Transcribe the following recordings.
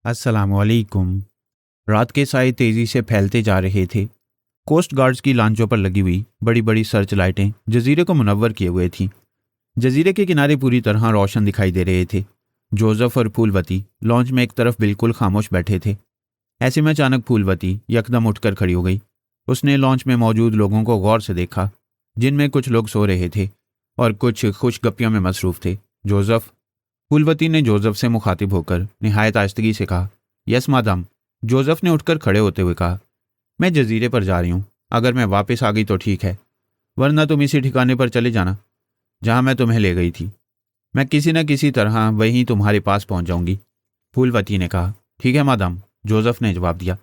अस्सलामुअलैकुम। रात के साए तेज़ी से फैलते जा रहे थे। कोस्ट गार्ड्स की लांचों पर लगी हुई बड़ी बड़ी सर्च लाइटें जजीरे को मुनव्वर किए हुए थीं। जजीरे के किनारे पूरी तरह रोशन दिखाई दे रहे थे। जोसेफ और फूलवती लॉन्च में एक तरफ बिल्कुल खामोश बैठे थे। ऐसे में अचानक फूलवती यकदम उठकर खड़ी हो गई। उसने लॉन्च में मौजूद लोगों को गौर से देखा, जिनमें कुछ लोग सो रहे थे और कुछ खुशगपियों में मसरूफ थे। जोसेफ, फूलवती ने जोसेफ से मुखातिब होकर निहायत आहिस्तगी से कहा। यस मादम, जोसेफ ने उठकर खड़े होते हुए कहा। मैं जजीरे पर जा रही हूँ। अगर मैं वापस आ गई तो ठीक है, वरना तुम इसी ठिकाने पर चले जाना जहाँ मैं तुम्हें ले गई थी। मैं किसी न किसी तरह वहीं तुम्हारे पास पहुँच जाऊंगी। फूलवती ने कहा। ठीक है मादम, जोसेफ ने जवाब दिया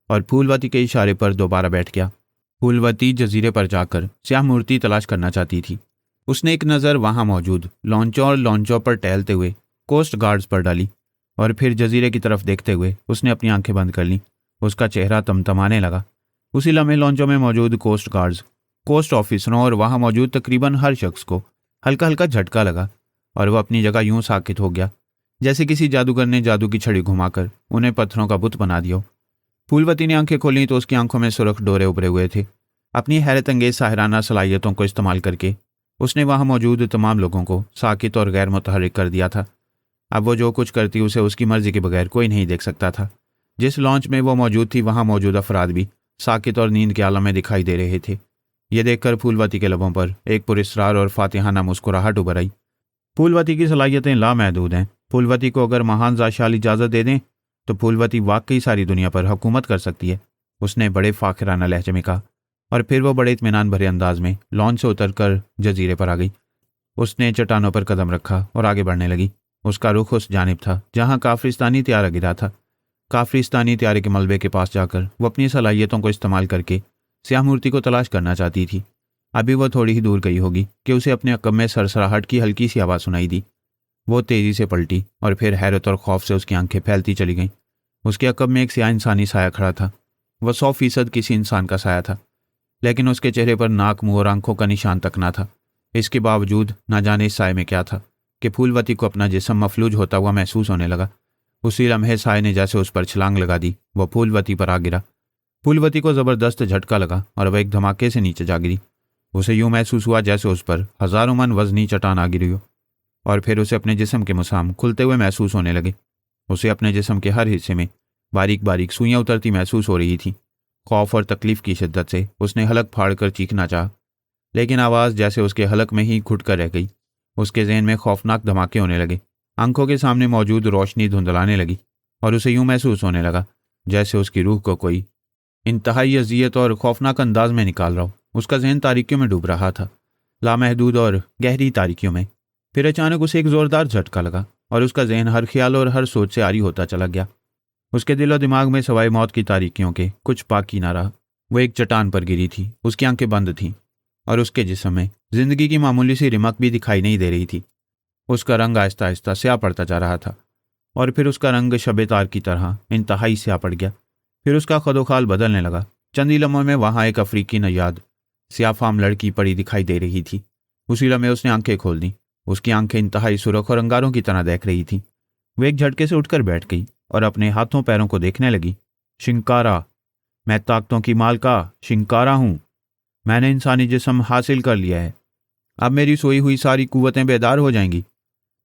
और फूलवती के इशारे पर दोबारा बैठ गया। फूलवती जजीरे पर जाकर स्याह मूर्ति तलाश करना चाहती थी। उसने एक नज़र वहां मौजूद लॉन्चों और लॉन्चों पर टहलते हुए कोस्ट गार्ड्स पर डाली और फिर जजीरे की तरफ देखते हुए उसने अपनी आंखें बंद कर लीं। उसका चेहरा तमतमाने लगा। उसी लम्हे लॉन्चों में मौजूद कोस्ट गार्ड्स, कोस्ट ऑफिसरों और वहां मौजूद तकरीबन हर शख्स को हल्का हल्का झटका लगा और वह अपनी जगह यूं साकित हो गया जैसे किसी जादूगर ने जादू की छड़ी घुमाकर उन्हें पत्थरों का बुत बना दिया हो। फूलवती ने आंखें खोली तो उसकी आंखों में सुर्ख डोरे उभरे हुए थे। अपनी हैरत अंगेज साहिराना सलाहियतों को इस्तेमाल करके उसने वहां मौजूद तमाम लोगों को साकित और गैर मुतहर्रिक कर दिया था। अब वो जो कुछ करती उसे उसकी मर्जी के बगैर कोई नहीं देख सकता था। जिस लॉन्च में वो मौजूद थी वहां मौजूद अफराद भी साकित और नींद के आलम में दिखाई दे रहे थे। ये देखकर फूलवती के लबों पर एक पुरस्रार और फातिहाना मुस्कुराहट उभर आई। फूलवती की सलाहियतें लामहदूद हैं। फूलवती को अगर महान जाशाल इजाज़त दे दें तो फूलवती वाकई सारी दुनिया पर हुकूमत कर सकती है, उसने बड़े फाखिराना लहजे में कहा और फिर वो बड़े इत्मीनान भरे अंदाज में लॉन्च से उतरकर जजीरे पर आ गई। उसने चट्टानों पर कदम रखा और आगे बढ़ने लगी। उसका रुख उस जानिब था जहां काफरिस्तानी त्यारा गिरा था। काफरिस्तानी त्यारे के मलबे के पास जाकर वो अपनी सलाहियतों को इस्तेमाल करके स्याह मूर्ति को तलाश करना चाहती थी। अभी वो थोड़ी ही दूर गई होगी कि उसे अपने अकब में सरसराहट की हल्की सी आवाज़ सुनाई दी। वो तेज़ी से पलटी और फिर हैरत और खौफ से उसकी आंखें फैलती चली गईं। उसके अकब में एक स्याह इंसानी साया खड़ा था। वह 100% किसी इंसान का साया था, लेकिन उसके चेहरे पर नाक, मुंह और आंखों का निशान तक ना था। इसके बावजूद ना जाने इस साए में क्या था कि फूलवती को अपना जिस्म मफलूज होता हुआ महसूस होने लगा। उसी लम्हे साए ने जैसे उस पर छलांग लगा दी, वह फूलवती पर आ गिरा। फूलवती को ज़बरदस्त झटका लगा और वह एक धमाके से नीचे जा गिरी। उसे यूं महसूस हुआ जैसे उस पर हज़ारों मन वज़नी चट्टान आ गिरी हो और फिर उसे अपने जिस्म के मुसाम खुलते हुए महसूस होने लगे। उसे अपने जिस्म के हर हिस्से में बारीक बारीक सुइयाँ उतरती महसूस हो रही थी। खौफ और तकलीफ की शिद्दत से उसने हलक फाड़ कर चीखना चाहा, लेकिन आवाज़ जैसे उसके हलक में ही घुट कर रह गई। उसके जहन में खौफनाक धमाके होने लगे। आंखों के सामने मौजूद रोशनी धुंधलाने लगी और उसे यूं महसूस होने लगा जैसे उसकी रूह को कोई इंतहाई अजियत और खौफनाक अंदाज में निकाल रहा हो। उसका जहन तारीकियों में डूब रहा था, लामहदूद और गहरी तारीकियों में। फिर अचानक उसे एक ज़ोरदार झटका लगा और उसका जहन हर ख्याल और हर सोच से आरी होता चला गया। उसके दिल और दिमाग में सवाए मौत की तारीकियों के कुछ बाकी ना रहा। वो एक चट्टान पर गिरी थी। उसकी आंखें बंद थीं और उसके जिस्म में जिंदगी की मामूली सी रिमक भी दिखाई नहीं दे रही थी। उसका रंग आहिस्ता आहिस्ता स्याह पड़ता जा रहा था और फिर उसका रंग शबे तार की तरह इंतहाई स्याह पड़ गया। फिर उसका खदोखाल बदलने लगा। चंद ही लम्हों में वहाँ एक अफ्रीकी नयाद स्याफाम लड़की पड़ी दिखाई दे रही थी। उसी लम्हे उसने आंखें खोल दी। उसकी आंखें इंतहाई सुरख और अंगारों की तरह देख रही थी। वो एक झटके से उठकर बैठ गई और अपने हाथों पैरों को देखने लगी। शिंकारा, मैं ताकतों की मालका शिंकारा हूँ। मैंने इंसानी जिस्म हासिल कर लिया है। अब मेरी सोई हुई सारी कुव्वतें बेदार हो जाएंगी।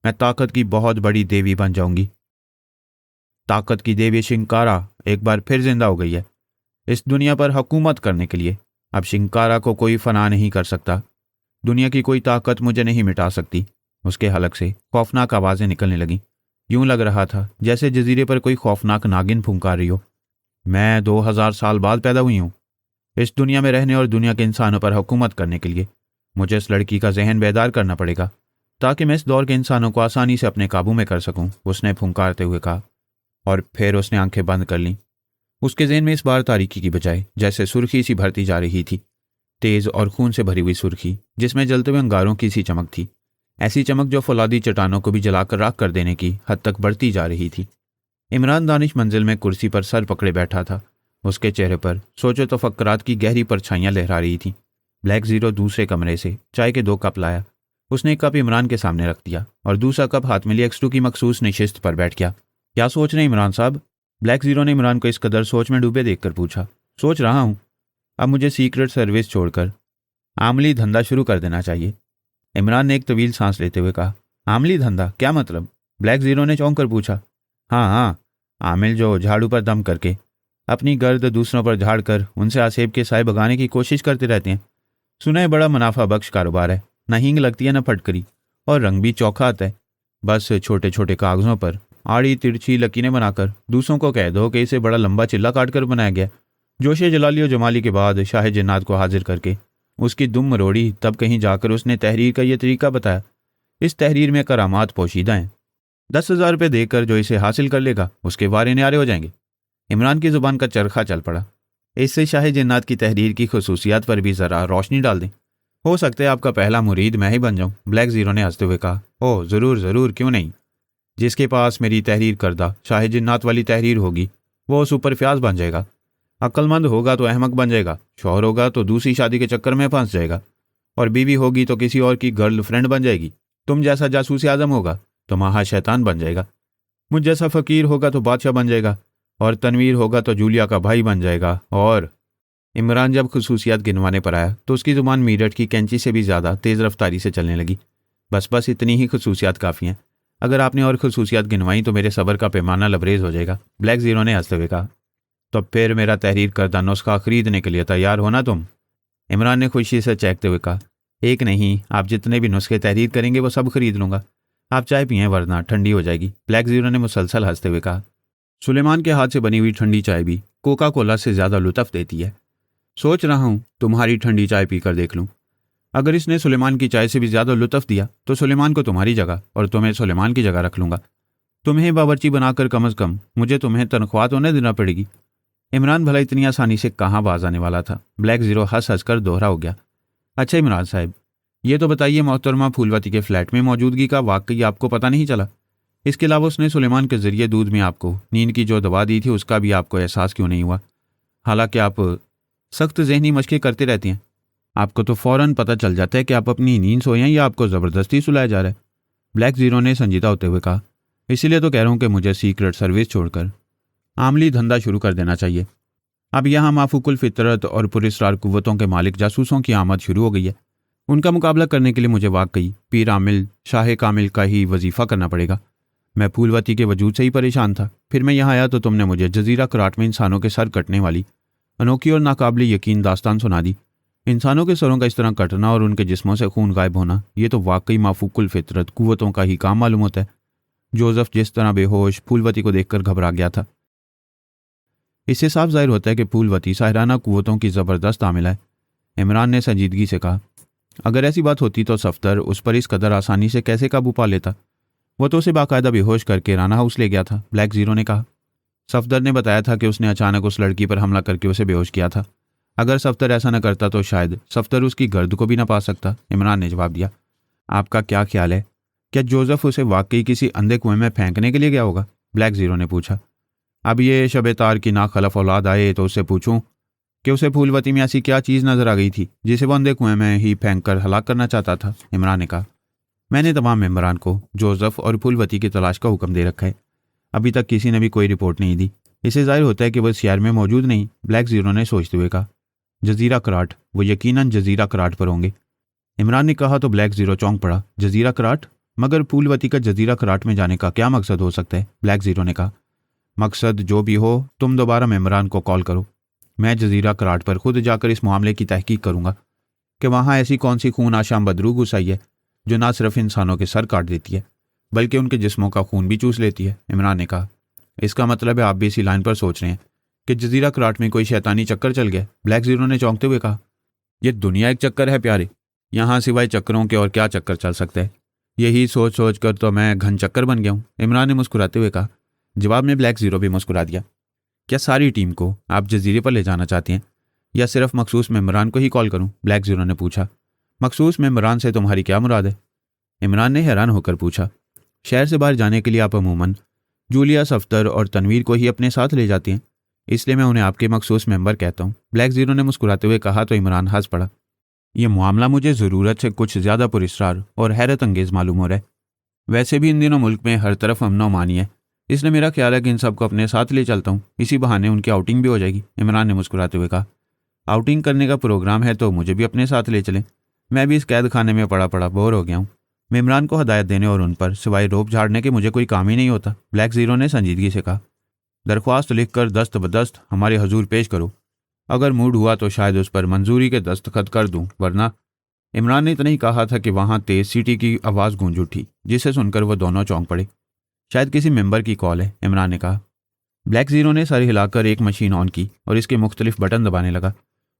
मैं ताकत की बहुत बड़ी देवी बन जाऊंगी। ताकत की देवी शिंकारा एक बार फिर जिंदा हो गई है इस दुनिया पर हुकूमत करने के लिए। अब शिंकारा को कोई फना नहीं कर सकता। दुनिया की कोई ताकत मुझे नहीं मिटा सकती। उसके हलक से खौफनाक आवाज़ें निकलने लगीं। यूं लग रहा था जैसे जजीरे पर कोई खौफनाक नागिन फुंकार रही हो। मैं 2000 साल बाद पैदा हुई हूँ। इस दुनिया में रहने और दुनिया के इंसानों पर हुकूमत करने के लिए मुझे इस लड़की का जहन बेदार करना पड़ेगा ताकि मैं इस दौर के इंसानों को आसानी से अपने काबू में कर सकूं, उसने फुंकारते हुए कहा और फिर उसने आंखें बंद कर लीं। उसके जहन में इस बार तारीकी की बजाय जैसे सुर्खी सी भरती जा रही थी, तेज़ और खून से भरी हुई सुर्खी जिसमें जलते हुए अंगारों की सी चमक थी। ऐसी चमक जो फौलादी चट्टानों को भी जलाकर राख कर देने की हद तक बढ़ती जा रही थी। इमरान दानिश मंजिल में कुर्सी पर सर पकड़े बैठा था। उसके चेहरे पर सोचो तफक्कुरात की गहरी परछाइयाँ लहरा रही थीं। ब्लैक ज़ीरो दूसरे कमरे से चाय के 2 कप लाया। उसने एक कप इमरान के सामने रख दिया और दूसरा कप हाथ में लिए एक्सटू की मखसूस नशिस्त पर बैठ गया। क्या सोच रहे हैं इमरान साहब? ब्लैक ज़ीरो ने इमरान को इस कदर सोच में डूबे देखकर पूछा। सोच रहा हूँ, अब मुझे सीक्रेट सर्विस छोड़कर आमली धंधा शुरू कर देना चाहिए। इमरान ने एक तवील सांस लेते हुए कहा। आमली धंधा, क्या मतलब? ब्लैक ज़ीरो ने चौंक कर पूछा। हाँ हाँ, आमिल जो झाड़ू पर दम करके अपनी गर्द दूसरों पर झाड़ कर उनसे आसेब के साए भगाने की कोशिश करते रहते हैं। सुना है बड़ा मुनाफा बख्श कारोबार है, न हींग लगती है न फटकरी, और रंग भी चौखा आता है। बस छोटे छोटे कागज़ों पर आड़ी तिरछी लकीरें बनाकर दूसरों को कह दो कि इसे बड़ा लंबा चिल्ला काट कर बनाया गया। जोशे जलाली और जमाली के बाद शाह जन्नात को हाजिर करके उसकी दुम मरोड़ी, तब कहीं जाकर उसने तहरीर का यह तरीका बताया। इस तहरीर में करामात पोशीदा हैं। 10,000 रुपये देकर जो इसे हासिल कर लेगा उसके वारे न्यारे हो जाएंगे। इमरान की जुबान का चरखा चल पड़ा। इससे शाह जन्नात की तहरीर की खसूसियात पर भी ज़रा रोशनी डाल दें। हो सकता है आपका पहला मुरीद मैं ही बन जाऊं, ब्लैक ज़ीरो ने हंसते हुए कहा। ओह ज़रूर ज़रूर, क्यों नहीं। जिसके पास मेरी तहरीर करदा शाह जन्नात वाली तहरीर होगी वो सुपर फ्याज बन जाएगा। अक्लमंद होगा तो अहमक बन जाएगा, शौहर होगा तो दूसरी शादी के चक्कर में फंस जाएगा, और बीवी होगी तो किसी और की गर्लफ्रेंड बन जाएगी। तुम जैसा जासूस आजम होगा तो महा शैतान बन जाएगा। मुझ जैसा फ़कीर होगा तो बादशाह बन जाएगा, और तनवीर होगा तो जूलिया का भाई बन जाएगा। और इमरान जब खसूसियात गिनवाने पर आया तो उसकी ज़ुबान मीरठ की कैंची से भी ज़्यादा तेज़ रफ्तारी से चलने लगी। बस इतनी ही खसूसियात काफ़ी हैं। अगर आपने और खसूसियात गिनवाई तो मेरे सब्र का पैमाना लबरेज हो जाएगा, ब्लैक ज़ीरो ने हंसते हुए कहा। तो फिर मेरा तहरीर करदा नुस्खा खरीदने के लिए तैयार हो ना तुम? इमरान ने खुशी से चहकते हुए कहा। एक नहीं, आप जितने भी नुस्खे तहरीर करेंगे वो सब खरीद लूँगा। आप चाय पिएं वरना ठंडी हो जाएगी, ब्लैक ज़ीरो ने मुसलसल हंसते हुए कहा। सुलेमान के हाथ से बनी हुई ठंडी चाय भी कोका कोला से ज़्यादा लुत्फ़ देती है। सोच रहा हूँ तुम्हारी ठंडी चाय पीकर देख लूँ। अगर इसने सुलेमान की चाय से भी ज़्यादा लुत्फ़ दिया तो सुलेमान को तुम्हारी जगह और तुम्हें सुलेमान की जगह रख लूँगा। तुम्हें बावर्ची बनाकर कम अज़ कम मुझे तुम्हें तनख्वाह तो नहीं देना पड़ेगी। इमरान भला इतनी आसानी से कहाँ बाज आने वाला था। ब्लैक ज़ीरो हंस हंस कर दोहरा हो गया। अच्छा इमरान साहब, ये तो बताइए, मोहतरमा फूलवती के फ्लैट में मौजूदगी का वाकई आपको पता नहीं चला? इसके अलावा उसने सुलेमान के ज़रिए दूध में आपको नींद की जो दवा दी थी उसका भी आपको एहसास क्यों नहीं हुआ? हालांकि आप सख्त जहनी मशक़ें करते रहते हैं, आपको तो फ़ौरन पता चल जाता है कि आप अपनी नींद सोए हैं या आपको ज़बरदस्ती सुलाया जा रहा है। ब्लैक ज़ीरो ने संजीदा होते हुए कहा। इसीलिए तो कह रहा हूँ कि मुझे सीक्रेट सर्विस छोड़कर आमली धंधा शुरू कर देना चाहिए। अब यहाँ माफूकुल फितरत और पुरस्रार कुव्वतों के मालिक जासूसों की आमद शुरू हो गई है। उनका मुकाबला करने के लिए मुझे वाकई पीर आमिल शाह कामिल का ही वजीफ़ा करना पड़ेगा। मैं फूलवती के वजूद से ही परेशान था, फिर मैं यहाँ आया तो तुमने मुझे जजीरा कराट में इंसानों के सर कटने वाली अनोखी और नाकाबिल यकीन दास्तान सुना दी। इंसानों के सरों का इस तरह कटना और उनके जिस्मों से खून गायब होना, ये तो वाकई माफूकुल फितरत कुव्वतों का ही काम मालूम होता है। जोसेफ जिस तरह बेहोश फूलवती को देखकर घबरा गया था, इससे साफ जाहिर होता है कि फूलवती साहिराना कुव्वतों की ज़बरदस्त आमिला है। इमरान ने संजीदगी से कहा। अगर ऐसी बात होती तो सफ्तर उस पर इस कदर आसानी से कैसे काबू पा लेता? वो तो उसे बाकायदा बेहोश करके राना हाउस ले गया था, ब्लैक ज़ीरो ने कहा। सफदर ने बताया था कि उसने अचानक उस लड़की पर हमला करके उसे बेहोश किया था। अगर सफ्तर ऐसा न करता तो शायद सफ्तर उसकी गर्द को भी न पा सकता, इमरान ने जवाब दिया। आपका क्या ख्याल है, क्या जोसेफ उसे वाकई किसी अंधे कुएं में फेंकने के लिए गया होगा? ब्लैक ज़ीरो ने पूछा। अब ये शबे तार की नाखलफ औलाद आए तो उससे पूछूं कि उसे फूलवती में ऐसी क्या चीज़ नजर आ गई थी जिसे वो अंधे कुएं में ही फेंक कर हलाक करना चाहता था, इमरान ने कहा। मैंने तमाम मेंबरान को जोसेफ और फूलवती की तलाश का हुक्म दे रखा है। अभी तक किसी ने भी कोई रिपोर्ट नहीं दी। इससे जाहिर होता है कि वह शहर में मौजूद नहीं, ब्लैक ज़ीरो ने सोचते हुए कहा। जजीरा कराट, वो यकीनन जजीरा कराट पर होंगे, इमरान ने कहा तो ब्लैक ज़ीरो चौंक पड़ा। जजीरा कराट? मगर फूलवती का जजीरा कराट में जाने का क्या मकसद हो सकता है? ब्लैक ज़ीरो ने कहा। मकसद जो भी हो, तुम दोबारा मेंबरान को कॉल करो। मैं जजीरा कराट पर खुद जाकर इस मामले की तहकीक करूंगा कि वहाँ ऐसी कौन सी खून आशाम बदरू घुस आई है जो ना सिर्फ इंसानों के सर काट देती है बल्कि उनके जिस्मों का खून भी चूस लेती है, इमरान ने कहा। इसका मतलब है आप भी इसी लाइन पर सोच रहे हैं कि जजीरा कराट में कोई शैतानी चक्कर चल गया? ब्लैक ज़ीरो ने चौंकते हुए कहा। यह दुनिया एक चक्कर है प्यारे, यहाँ सिवाय चक्करों के और क्या चक्कर चल सकता है? यही सोच सोच कर तो मैं घन चक्कर बन गया हूँ, इमरान ने मुस्कुराते हुए कहा। जवाब में ब्लैक ज़ीरो भी मुस्कुरा दिया। क्या सारी टीम को आप जजीरे पर ले जाना चाहते हैं या सिर्फ मखसूस मेंबरान को ही कॉल करूं? ब्लैक ज़ीरो ने पूछा। मखसूस मेंबरान से तुम्हारी क्या मुराद है? इमरान ने हैरान होकर पूछा। शहर से बाहर जाने के लिए आप अमूमन जूलिया, सफ्तर और तनवीर को ही अपने साथ ले जाती हैं, इसलिए मैं उन्हें आपके मखसूस मेंबर कहता हूँ, ब्लैक ज़ीरो ने मुस्कुराते हुए कहा तो इमरान हंस पड़ा। यह मामला मुझे ज़रूरत से कुछ ज़्यादा पुरस्कार और हैरत अंगेज़ मालूम हो रहा है। वैसे भी इन दिनों मुल्क में हर तरफ अमन व अमानी है, इसलिए मेरा ख्याल है कि इन सबको अपने साथ ले चलता हूँ, इसी बहाने उनकी आउटिंग भी हो जाएगी। इमरान ने मुस्कुराते हुए कहा। आउटिंग करने का प्रोग्राम है तो मुझे भी अपने साथ ले चलें, मैं भी इस कैद खाने में पड़ा पड़ा बोर हो गया हूँ। मैं इमरान को हदायत देने और उन पर सिवाय रोप झाड़ने के मुझे कोई काम ही नहीं होता। ब्लैक ज़ीरो ने संजीदगी से कहा। दरख्वास्त लिखकर दस्त बदस्त हमारे हजूर पेश करो, अगर मूड हुआ तो शायद उस पर मंजूरी के दस्तखत कर दूं, वरना। इमरान ने इतना ही कहा था कि वहां तेज सीटी की आवाज़ गूंज उठी, जिसे सुनकर वो दोनों चौंक पड़े। शायद किसी मेंबर की कॉल है, इमरान ने कहा। ब्लैक ज़ीरो ने सर हिलाकर एक मशीन ऑन की और इसके मुख्तलिफ बटन दबाने लगा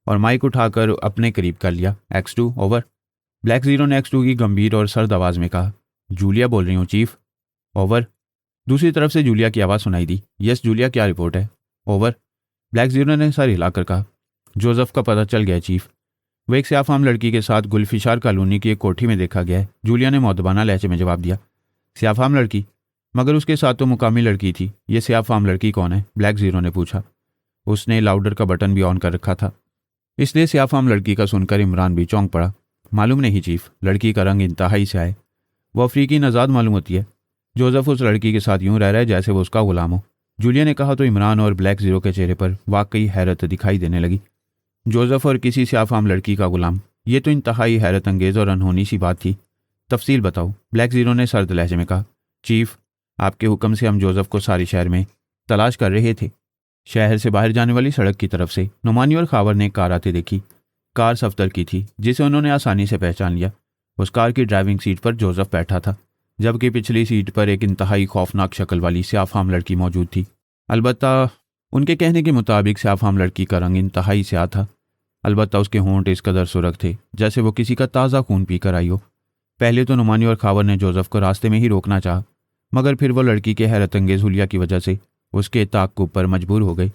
और माइक उठाकर अपने करीब कर लिया। X2 over. ब्लैक ज़ीरो ने X2 की गंभीर और सर्द आवाज़ में कहा। जूलिया बोल रही हूँ चीफ। ओवर। दूसरी तरफ से जूलिया की आवाज़ सुनाई दी। यस जूलिया, क्या रिपोर्ट है? ओवर। ब्लैक ज़ीरो ने सर हिलाकर कहा। जोसेफ का पता चल गया चीफ, वह एक स्याफाम लड़की के साथ गुलफिशार कॉलोनी की एक कोठी में देखा गया है। जूलिया ने मौदबाना लहजे में जवाब दिया। स्याफाम लड़की? मगर उसके साथ तो मुकामी लड़की थी। ये स्याफाम लड़की कौन है? ब्लैक ज़ीरो ने पूछा। उसने लाउडर का बटन भी ऑन कर रखा था, इसलिए स्याफाम लड़की का सुनकर इमरान भी चौंक पड़ा। मालूम नहीं चीफ, लड़की का रंग इंतहाई से आए, वो अफ्रीकी नजाद मालूम होती है। जोसेफ उस लड़की के साथ यूं रह रहा है जैसे वो उसका गुलाम हो। जूलिया ने कहा तो इमरान और ब्लैक ज़ीरो के चेहरे पर वाकई हैरत दिखाई देने लगी। जोसेफ और किसी स्याफाम लड़की का गुलाम, ये तो इंतहाई हैरत अंगेज़ और अनहोनी सी बात थी। तफसील बताओ, ब्लैक ज़ीरो ने सर्द लहजे में कहा। चीफ, आपके हुक्म से हम जोसेफ को सारी शहर में तलाश कर रहे थे। शहर से बाहर जाने वाली सड़क की तरफ से नुमानी और खावर ने एक कार आती देखी। कार सफ्तर की थी, जिसे उन्होंने आसानी से पहचान लिया। उस कार की ड्राइविंग सीट पर जोसेफ बैठा था, जबकि पिछली सीट पर एक इंतहाई खौफनाक शक्ल वाली स्याफाम लड़की मौजूद थी। अलबत्ता उनके कहने के मुताबिक स्याफाम लड़की का रंग इंतहाई स्याह था। अलबत्ता उसके होंठ इस कदर सुर्ख थे जैसे वो किसी का ताज़ा खून पीकर आई हो। पहले तो नुमानी और खावर ने जोसेफ को रास्ते में ही रोकना चाहा, मगर फिर वो लड़की के हैरत अंगेज़ हुलिया की वजह से उसके ताक़्क़ुब पर मजबूर हो गए।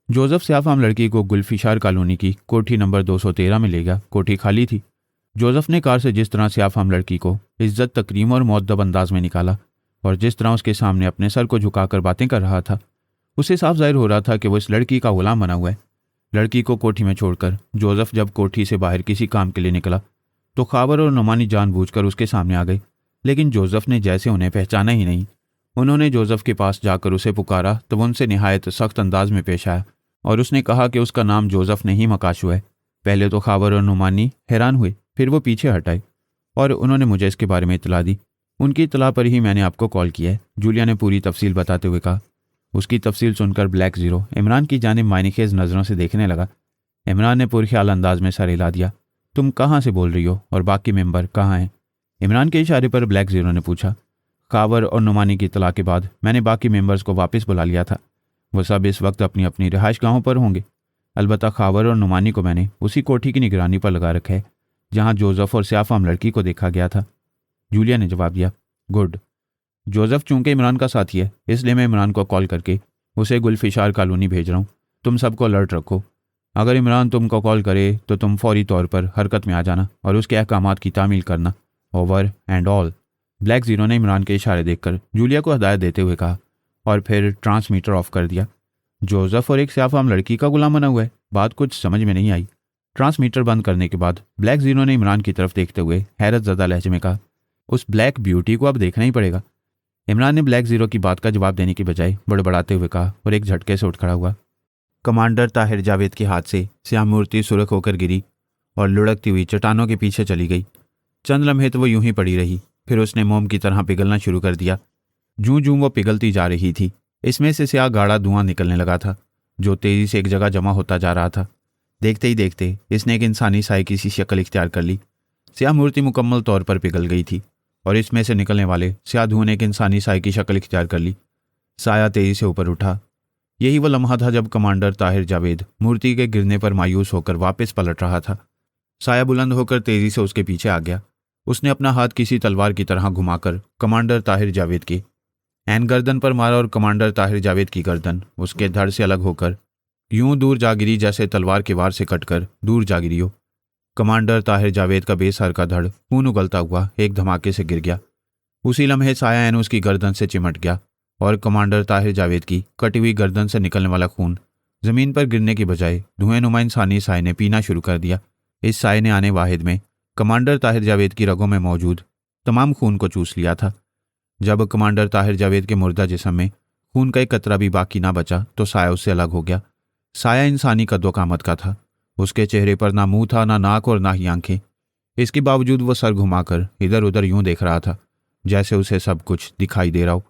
जोसेफ स्याफाम लड़की को गुलफिशार कॉलोनी की कोठी नंबर 213 में ले गया। कोठी खाली थी। जोसेफ ने कार से जिस तरह स्याफाम लड़की को इज्जत, तकरीम और मुअद्दब अंदाज में निकाला और जिस तरह उसके सामने अपने सर को झुकाकर बातें कर रहा था, उससे साफ जाहिर हो रहा था कि वो इस लड़की का गुलाम बना हुआ है। लड़की को कोठी में छोड़कर जोसेफ जब कोठी से बाहर किसी काम के लिए निकला तो खावर और नुमानी जानबूझकर उसके सामने आ गए, लेकिन जोसेफ ने जैसे उन्हें पहचाना ही नहीं। उन्होंने जोसेफ के पास जाकर उसे पुकारा तो वो उनसे निहायत सख्त अंदाज में पेश आया और उसने कहा कि उसका नाम जोसेफ नहीं मकाशु है। पहले तो खावर और नुमानी हैरान हुए, फिर वो पीछे हटाए और उन्होंने मुझे इसके बारे में इतला दी। उनकी इतला पर ही मैंने आपको कॉल किया है, जूलिया ने पूरी तफसील बताते हुए कहा। उसकी तफसील सुनकर ब्लैक ज़ीरो इमरान की जानिब मायनेखेज़ नज़रों से देखने लगा। इमरान ने पुरख्याल अंदाज में सर हिला दिया। तुम कहाँ से बोल रही हो और बाकी मेंबर कहाँ हैं? इमरान के इशारे पर ब्लैक ज़ीरो ने पूछा। खावर और नुमानी की इतला के बाद मैंने बाकी मेंबर्स को वापस बुला लिया था। वो सब इस वक्त अपनी अपनी रिहाइश गाहों पर होंगे। अलबत्ता खावर और नुमानी को मैंने उसी कोठी की निगरानी पर लगा रखा है जहां जोसेफ और स्याफाम लड़की को देखा गया था। जूलिया ने जवाब दिया। गुड। जोसेफ चूंकि इमरान का साथी है, इसलिए मैं इमरान को कॉल करके उसे गुलफिशार कॉलोनी भेज रहा हूँ। तुम सबको अलर्ट रखो। अगर इमरान तुमको कॉल करे तो तुम फौरी तौर पर हरकत में आ जाना और उसके अहकामात की तामील करना। Over and all. Black zero ने इमरान के इशारे देखकर जूलिया को हदायत देते हुए कहा और फिर ट्रांसमीटर ऑफ कर दिया। जोसेफ और एक स्याफाम लड़की का गुलाम बना हुआ है, बात कुछ समझ में नहीं आई। ट्रांसमीटर बंद करने के बाद ब्लैक ज़ीरो ने इमरान की तरफ देखते हुए हैरत ज़दा लहजे में कहा, उस ब्लैक ब्यूटी को अब देखना ही पड़ेगा। इमरान ने ब्लैक ज़ीरो की बात का जवाब देने की बजाय बड़बड़ाते हुए कहा और एक झटके से उठ खड़ा हुआ। कमांडर ताहिर जावेद के हाथ से स्याह मूर्ति सुरख होकर गिरी और लुढ़कती हुई चट्टानों के पीछे चली गई। चंद लम्हे तो वो यूं ही पड़ी रही, फिर उसने मोम की तरह पिघलना शुरू कर दिया। जूं जूं वो पिघलती जा रही थी, इसमें से स्याह गाढ़ा धुआं निकलने लगा था जो तेज़ी से एक जगह जमा होता जा रहा था। देखते ही देखते इसने एक इंसानी साए की सी शक्ल इख्तियार कर ली। स्याह मूर्ति मुकम्मल तौर पर पिघल गई थी और इसमें से निकलने वाले स्याह धुएं ने एक इंसानी साए की शक्ल इख्तियार कर ली। साया तेज़ी से ऊपर उठा। यही वो लम्हा था जब कमांडर ताहिर जावेद मूर्ति के गिरने पर मायूस होकर वापस पलट रहा था। साया बुलंद होकर तेज़ी से उसके पीछे आ गया। उसने अपना हाथ किसी तलवार की तरह घुमाकर कमांडर ताहिर जावेद की ऐन गर्दन पर मारा और कमांडर ताहिर जावेद की गर्दन उसके धड़ से अलग होकर यूं दूर जा गिरी जैसे तलवार के वार से कटकर दूर जा गिरी हो। कमांडर ताहिर जावेद का बेसहार का धड़ खून उगलता हुआ एक धमाके से गिर गया। उसी लम्हे साया ऐन उसकी गर्दन से चिमट गया और कमांडर ताहिर जावेद की कटी हुई गर्दन से निकलने वाला खून ज़मीन पर गिरने की बजाय धुएं नुमा इंसानी साए ने पीना शुरू कर दिया। इस साए ने आने वाहिद में कमांडर ताहिर जावेद की रगों में मौजूद तमाम खून को चूस लिया था। जब कमांडर ताहिर जावेद के मुर्दा जिस्म में खून का एक कतरा भी बाकी ना बचा तो साया उससे अलग हो गया। साया इंसानी कद्दो कामत का था। उसके चेहरे पर ना मुंह था, ना नाक और ना ही आंखें। इसके बावजूद वो सर घुमाकर इधर उधर यूं देख रहा था जैसे उसे सब कुछ दिखाई दे रहा हो।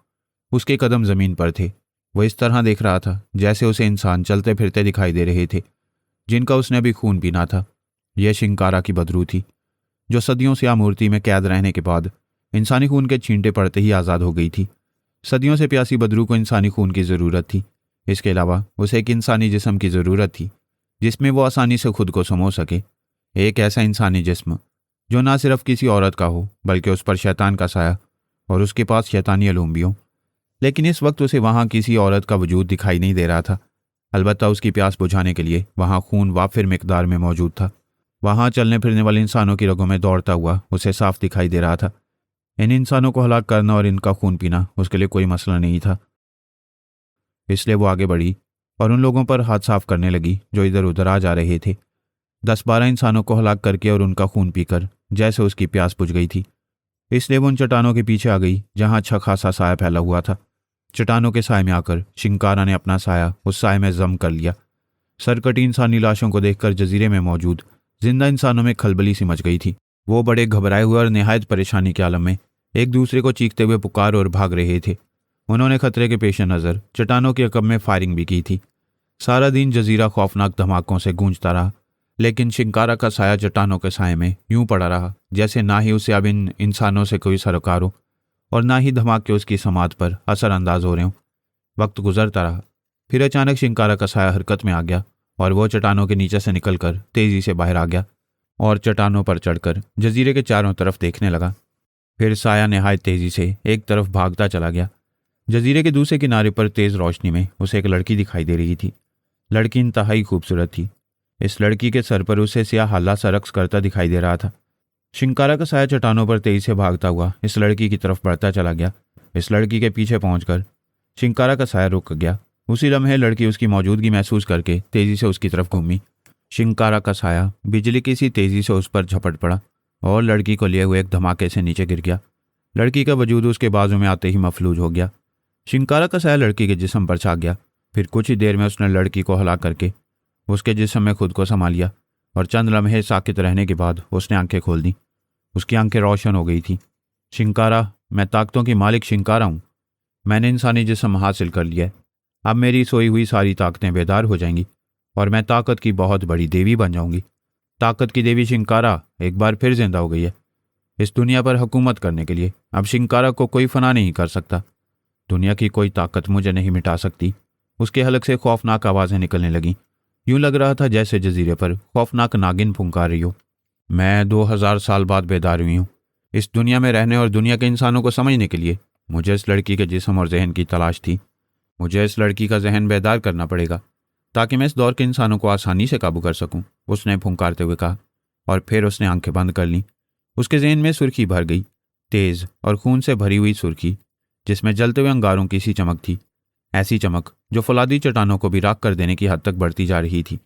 उसके कदम जमीन पर थे। वो इस तरह देख रहा था जैसे उसे इंसान चलते फिरते दिखाई दे रहे थे जिनका उसने अभी खून पीना था। यह शिंकारा की बदरू थी, जो सदियों से आमूर्ति में कैद रहने के बाद इंसानी खून के छींटे पड़ते ही आज़ाद हो गई थी। सदियों से प्यासी बदरू को इंसानी खून की ज़रूरत थी। इसके अलावा उसे एक इंसानी जिस्म की ज़रूरत थी जिसमें वो आसानी से खुद को समो सके। एक ऐसा इंसानी जिस्म जो ना सिर्फ किसी औरत का हो बल्कि उस पर शैतान का साया और उसके पास शैतानी अलूम भी हो। लेकिन इस वक्त उसे वहाँ किसी औरत का वजूद दिखाई नहीं दे रहा था। अलबत्ता उसकी प्यास बुझाने के लिए वहाँ खून वाफिर मिकदार में मौजूद था। वहाँ चलने फिरने वाले इंसानों की रगों में दौड़ता हुआ उसे साफ दिखाई दे रहा था। इन इंसानों को हलाक करना और इनका खून पीना उसके लिए कोई मसला नहीं था। इसलिए वो आगे बढ़ी और उन लोगों पर हाथ साफ करने लगी जो इधर उधर आ जा रहे थे। 10-12 इंसानों को हलाक करके और उनका खून पीकर जैसे उसकी प्यास बुझ गई थी। इसलिए वो उन चट्टानों के पीछे आ गई जहाँ अच्छा खासा साया फैला हुआ था। चट्टानों के साए में आकर शिंकारा ने अपना साया उस साए में जम कर लिया। सरकटी इंसानी लाशों को देखकर जजीरे में मौजूद जिंदा इंसानों में खलबली सी मच गई थी। वो बड़े घबराए हुए और निहायत परेशानी के आलम में एक दूसरे को चीखते हुए पुकार और भाग रहे थे। उन्होंने खतरे के पेश नज़र चट्टानों के अकब में फायरिंग भी की थी। सारा दिन जजीरा खौफनाक धमाकों से गूंजता रहा, लेकिन शिंकारा का साया चट्टानों के साए में यूं पड़ा रहा जैसे ना ही उसे अब इन इंसानों से कोई सरोकार हो और ना ही धमाके उसकी समात पर असरअंदाज हो रहे हों। वक्त गुजरता रहा। फिर अचानक शिंकारा का साया हरकत में आ गया और वो चट्टानों के नीचे से निकलकर तेजी से बाहर आ गया और चट्टानों पर चढ़कर जजीरे के चारों तरफ देखने लगा। फिर साया निहायत तेजी से एक तरफ भागता चला गया। जजीरे के दूसरे किनारे पर तेज रोशनी में उसे एक लड़की दिखाई दे रही थी। लड़की इंतहाई खूबसूरत थी। इस लड़की के सर पर उसे स्याह हल्ला सा रक्स करता दिखाई दे रहा था। शिंकारा का साया चट्टानों पर तेजी से भागता हुआ इस लड़की की तरफ बढ़ता चला गया। इस लड़की के पीछे पहुंचकर शिंकारा का साया रुक गया। उसी लम्हे लड़की उसकी मौजूदगी महसूस करके तेजी से उसकी तरफ घूमी। शिंकारा का साया बिजली की सी तेजी से उस पर झपट पड़ा और लड़की को लिए हुए एक धमाके से नीचे गिर गया। लड़की का वजूद उसके बाजू में आते ही मफलूज हो गया। शिंकारा का साया लड़की के जिस्म पर छा गया। फिर कुछ ही देर में उसने लड़की को हला करके उसके जिस्म में खुद को संभाल लिया और चंद लम्हे साकित रहने के बाद उसने आंखें खोल दी। उसकी आंखें रोशन हो गई थी। शिंकारा, मैं ताकतों की मालिक शिंकारा हूँ। मैंने इंसानी जिस्म हासिल कर लिया है। अब मेरी सोई हुई सारी ताकतें बेदार हो जाएंगी और मैं ताकत की बहुत बड़ी देवी बन जाऊंगी। ताकत की देवी शिंकारा एक बार फिर जिंदा हो गई है इस दुनिया पर हुकूमत करने के लिए। अब शिंकारा को कोई फना नहीं कर सकता। दुनिया की कोई ताकत मुझे नहीं मिटा सकती। उसके हलक से खौफनाक आवाज़ें निकलने लगीं। यूं लग रहा था जैसे जजीरे पर खौफनाक नागिन फुंकार रही हो। मैं 2000 साल बाद बेदार हुई हूँ। इस दुनिया में रहने और दुनिया के इंसानों को समझने के लिए मुझे इस लड़की के जिस्म और जहन की तलाश थी। मुझे इस लड़की का जहन बेदार करना पड़ेगा ताकि मैं इस दौर के इंसानों को आसानी से काबू कर सकूं, उसने फुंकारते हुए कहा। और फिर उसने आंखें बंद कर लीं। उसके जहन में सुर्खी भर गई, तेज और खून से भरी हुई सुर्खी जिसमें जलते हुए अंगारों की सी चमक थी। ऐसी चमक जो फौलादी चट्टानों को भी राख कर देने की हद तक बढ़ती जा रही थी।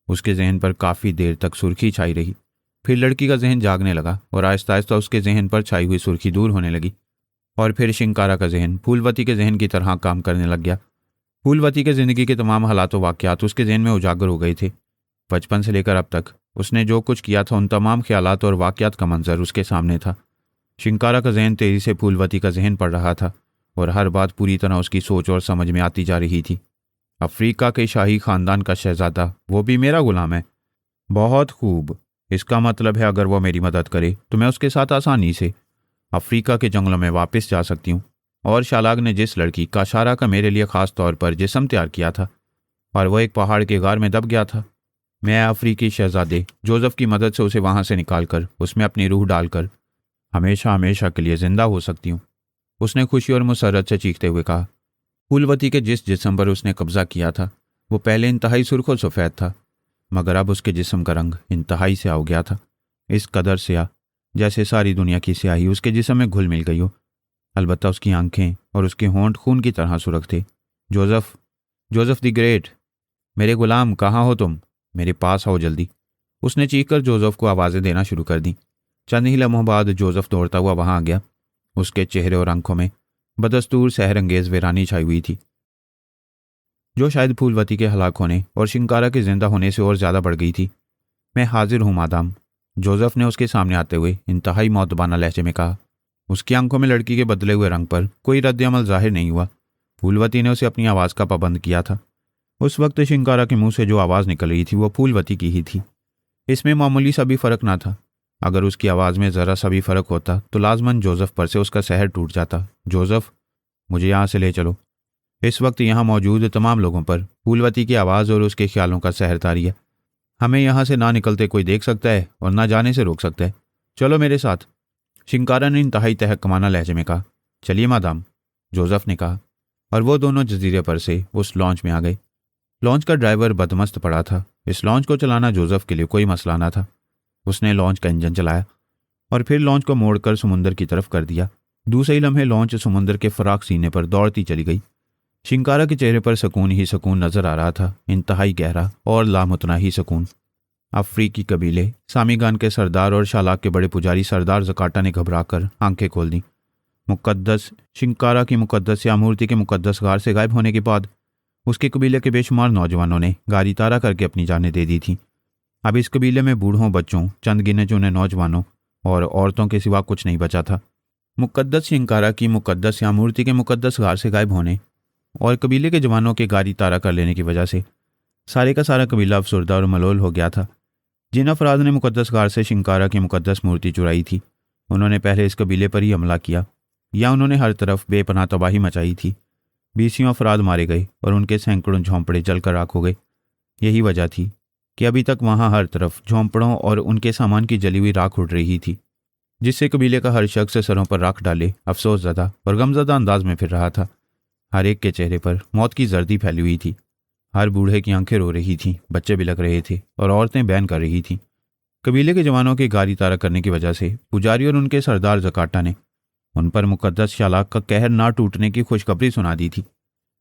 उसके जहन पर काफ़ी देर तक सुर्खी छाई रही। फिर लड़की का जहन जागने लगा और आहिस्ता आहिस्ता उसके जहन पर छाई हुई सुर्खी दूर होने लगी। और फिर शिंकारा का जहन फूलवती के जहन की तरह काम करने लग गया। फूलवती के ज़िंदगी के तमाम हालात व वाक़यात उसके जहन में उजागर हो गए थे। बचपन से लेकर अब तक उसने जो कुछ किया था उन तमाम ख्यालात और वाक़यात का मंजर उसके सामने था। शिंकारा का जहन तेज़ी से फूलवती का जहन पढ़ रहा था और हर बात पूरी तरह उसकी सोच और समझ में आती जा रही थी। अफ्रीका के शाही ख़ानदान का शहज़ादा, वो भी मेरा गुलाम है। बहुत खूब। इसका मतलब है अगर वो मेरी मदद करे तो मैं उसके साथ आसानी से अफ्रीका के जंगलों में वापस जा सकती हूँ। और शालाग ने जिस लड़की काशारा का मेरे लिए ख़ास तौर पर जिस्म तैयार किया था और वह एक पहाड़ के गार में दब गया था, मैं अफ्रीकी शहज़ादे जोसेफ की मदद से उसे वहाँ से निकाल कर उसमें अपनी रूह डालकर हमेशा हमेशा के लिए ज़िंदा हो सकती हूँ, उसने खुशी और मुसर्रत से चीखते हुए कहा। फूलवती के जिस जिस्म पर उसने कब्जा किया था वो पहले इंतहाई सुर्ख और सफ़ेद था, मगर अब उसके जिस्म का रंग इंतहाई स्याह हो गया था। इस कदर स्याह जैसे सारी दुनिया की स्याही उसके जिस्म में घुल मिल गई हो। अलबत्ता उसकी आंखें और उसके होंठ खून की तरह सुर्ख थे। जोसेफ, जोसेफ द ग्रेट, मेरे गुलाम, कहाँ हो तुम? मेरे पास आओ जल्दी, उसने चीखकर जोसेफ को आवाज़ें देना शुरू कर दी। चंद ही लम्हों बाद जोसेफ दौड़ता हुआ वहाँ आ गया। उसके चेहरे और आंखों में बदस्तूर सहरंगेज वीरानी छाई हुई थी, जो शायद फूलवती के हलाक होने और शिंकारा के जिंदा होने से और ज़्यादा बढ़ गई थी। मैं हाजिर हूँ मादाम, जोसेफ ने उसके सामने आते हुए इंतहाई मौतबाना लहजे में कहा। उसकी आंखों में लड़की के बदले हुए रंग पर कोई रद्द-ए-अमल जाहिर नहीं हुआ। फूलवती ने उसे अपनी आवाज़ का पाबंद किया था। उस वक्त शिंकारा के मुंह से जो आवाज़ निकल रही थी वो फूलवती की ही थी। इसमें मामूली सा भी फर्क ना था। अगर उसकी आवाज़ में ज़रा सा भी फर्क होता तो लाजमन जोसेफ पर से उसका सहर टूट जाता। जोसेफ, मुझे यहाँ से ले चलो। इस वक्त यहाँ मौजूद तमाम लोगों पर फूलवती की आवाज़ और उसके ख्यालों का सहर तारी है। हमें यहाँ से ना निकलते कोई देख सकता है और ना जाने से रोक सकता है। चलो मेरे साथ। शिंकारा ने इंतहाई तहकमाना लहजे में कहा। चलिए मादाम, जोसेफ ने कहा, और वो दोनों जजीरे पर से उस लॉन्च में आ गए। लॉन्च का ड्राइवर बदमस्त पड़ा था। इस लॉन्च को चलाना जोसेफ के लिए कोई मसला ना था। उसने लॉन्च का इंजन चलाया और फिर लॉन्च को मोड़कर समुंदर की तरफ कर दिया। दूसरे ही लम्हे लॉन्च समुंदर के फराक सीने पर दौड़ती चली गई। शिंकारा के चेहरे पर सुकून ही सुकून नजर आ रहा था, इंतहाई गहरा और लामुतनाही सुकून। अफ्रीकी कबीले सामीगान के सरदार और शालाक के बड़े पुजारी सरदार जकाटा ने घबराकर आंखें खोल दी। मुकद्दस शिंकारा की मुकद्दस या मूर्ति के मुकद्दस गार से गायब होने के बाद उसके कबीले के बेशुमार नौजवानों ने गारी तारा करके अपनी जानें दे दी थी। अब इस कबीले में बूढ़ों, बच्चों, चंद गिने चुने नौजवानों और औरतों के सिवा कुछ नहीं बचा था। मुकद्दस शिंकारा की मुकद्दस या मूर्ति के मुकद्दस गार से गायब होने और कबीले के जवानों के गारी तारा कर लेने की वजह से सारे का सारा कबीला अफसुर्दा और मलोल हो गया था। जिन अफराद ने मुकद्दस गार से शिंकारा की मुकद्दस मूर्ति चुराई थी, उन्होंने पहले इस कबीले पर ही हमला किया, या उन्होंने हर तरफ बेपनाह तबाही मचाई थी। 20 अफराद मारे गए और उनके सैकड़ों झोंपड़े जलकर राख हो गए। यही वजह थी कि अभी तक वहाँ हर तरफ झोंपड़ों और उनके सामान की जली हुई राख उड़ रही थी, जिससे कबीले का हर शख्स सरों पर राख डाले अफसोस ज़दा और गमज़दा अंदाज में फिर रहा था। हर एक के चेहरे पर मौत की जर्दी फैली हुई थी। हर बूढ़े की आंखें रो रही थीं, बच्चे बिलक रहे थे और औरतें बैन कर रही थीं। कबीले के जवानों के गारी तारा करने की वजह से पुजारी और उनके सरदार जकाटा ने उन पर मुकद्दस शालाक का कहर ना टूटने की खुशखबरी सुना दी थी।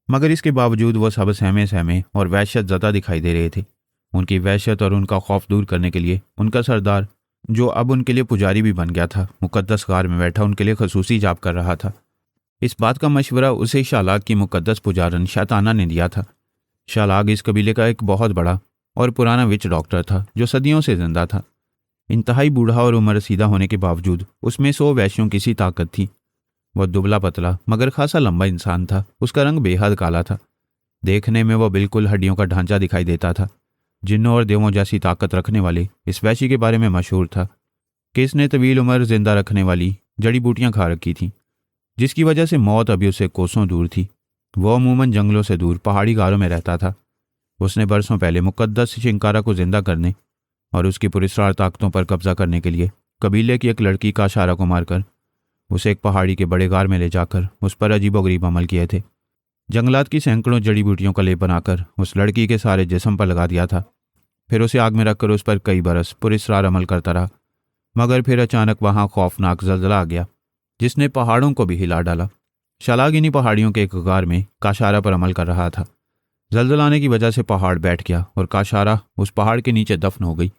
मगर इसके बावजूद वो सब सहमे सहमे और वहशत ज़दा दिखाई दे रहे थे। उनकी वहशत और उनका खौफ दूर करने के लिए उनका सरदार, जो अब उनके लिए पुजारी भी बन गया था, मुकद्दस गार में बैठा उनके लिए खसूसी जाप कर रहा था। इस बात का मशवरा उसे शालाक की मुकद्दस पुजारन शैताना ने दिया था। शालाक इस कबीले का एक बहुत बड़ा और पुराना विच डॉक्टर था, जो सदियों से जिंदा था। इंतहाई बूढ़ा और उम्र रसीदा होने के बावजूद उसमें 100 वैश्यों की सी ताकत थी। वह दुबला पतला मगर खासा लंबा इंसान था। उसका रंग बेहद काला था। देखने में वह बिल्कुल हड्डियों का ढांचा दिखाई देता था। जिन्नों और देवों जैसी ताकत रखने वाले इस वैश्य के बारे में मशहूर था कि इसने तवील उम्र जिंदा रखने वाली जड़ी बूटियां खा रखी थीं, जिसकी वजह से मौत अभी उससे कोसों दूर थी। वह अमूमन जंगलों से दूर पहाड़ी गारों में रहता था। उसने बरसों पहले मुकद्दस शिंकारा को जिंदा करने और उसकी पुरस्कार ताकतों पर कब्जा करने के लिए कबीले की एक लड़की का इशारा को मारकर उसे एक पहाड़ी के बड़े गार में ले जाकर उस पर अजीबोगरीब अमल किए थे। जंगलात की सैकड़ों जड़ी बूटियों का लेप बनाकर उस लड़की के सारे जिस्म पर लगा दिया था। फिर उसे आग में रखकर उस पर कई बरस पुरस्कार अमल करता रहा। मगर फिर अचानक वहाँ खौफनाक जल्जला आ गया, जिसने पहाड़ों को भी हिला डाला। शालाक इन्हीं पहाड़ियों के एक गार में काशारा पर अमल कर रहा था। जल्जला आने की वजह से पहाड़ बैठ गया और काशारा उस पहाड़ के नीचे दफन हो गई।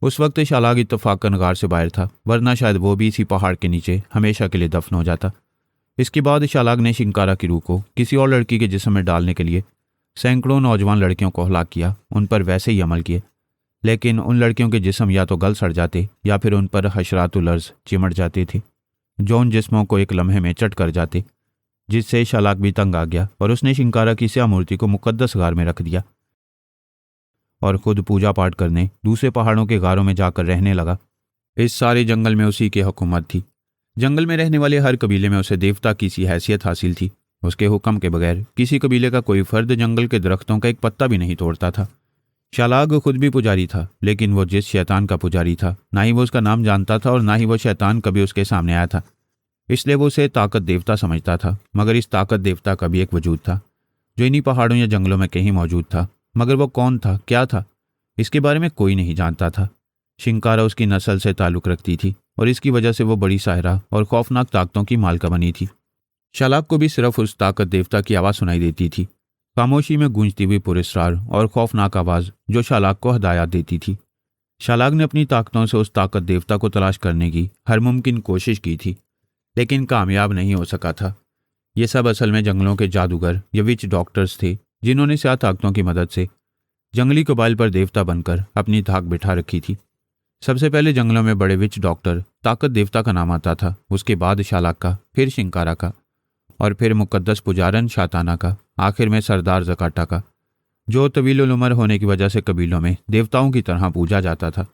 उस वक्त शालाक इत्तफाकन गार से बाहर था, वरना शायद वो भी इसी पहाड़ के नीचे हमेशा के लिए दफन हो जाता। इसके बाद शालाक ने शिंकारा की रूह को किसी और लड़की के जिस्म में डालने के लिए सैकड़ों नौजवान लड़कियों को हलाक किया। उन पर वैसे ही अमल किए, लेकिन उन लड़कियों के जिस्म या तो गल सड़ जाते या फिर उन पर हशरातुल अर्ज़ चिमट जाते थे, जो उन जिस्मों को एक लम्हे में चट कर जाते, जिससे शालाक भी तंग आ गया और उसने शिंकारा की स्या मूर्ति को मुकद्दस गार में रख दिया और खुद पूजा पाठ करने दूसरे पहाड़ों के गारों में जाकर रहने लगा। इस सारे जंगल में उसी की हुकूमत थी। जंगल में रहने वाले हर कबीले में उसे देवता की सी हैसियत हासिल थी। उसके हुक्म के बगैर किसी कबीले का कोई फर्द जंगल के दरख्तों का एक पत्ता भी नहीं तोड़ता था। शालाक खुद भी पुजारी था, लेकिन वो जिस शैतान का पुजारी था, ना ही वो उसका नाम जानता था और ना ही वो शैतान कभी उसके सामने आया था। इसलिए वो उसे ताकत देवता समझता था। मगर इस ताकत देवता का भी एक वजूद था, जो इन्हीं पहाड़ों या जंगलों में कहीं मौजूद था। मगर वो कौन था, क्या था, इसके बारे में कोई नहीं जानता था। शिंकारा उसकी नस्ल से ताल्लुक़ रखती थी और इसकी वजह से वो बड़ी साहरा और खौफनाक ताकतों की मालका बनी थी। शालाक को भी सिर्फ उस ताकत देवता की आवाज़ सुनाई देती थी, खामोशी में गूंजती हुई पुरस्कार और खौफनाक आवाज़ जो शालाक को हदायत देती थी। शालाक ने अपनी ताकतों से उस ताकत देवता को तलाश करने की हर मुमकिन कोशिश की थी, लेकिन कामयाब नहीं हो सका था। ये सब असल में जंगलों के जादूगर या विच डॉक्टर्स थे, जिन्होंने 7 ताकतों की मदद से जंगली कबाइल पर देवता बनकर अपनी धाक बिठा रखी थी। सबसे पहले जंगलों में बड़े विच डॉक्टर ताकत देवता का नाम आता था, उसके बाद शालाक का, फिर शिंकारा का, और फिर मुकद्दस पुजारन शाताना का, आखिर में सरदार जकाटा का, जो तवील उम्र होने की वजह से कबीलों में देवताओं की तरह पूजा जाता था।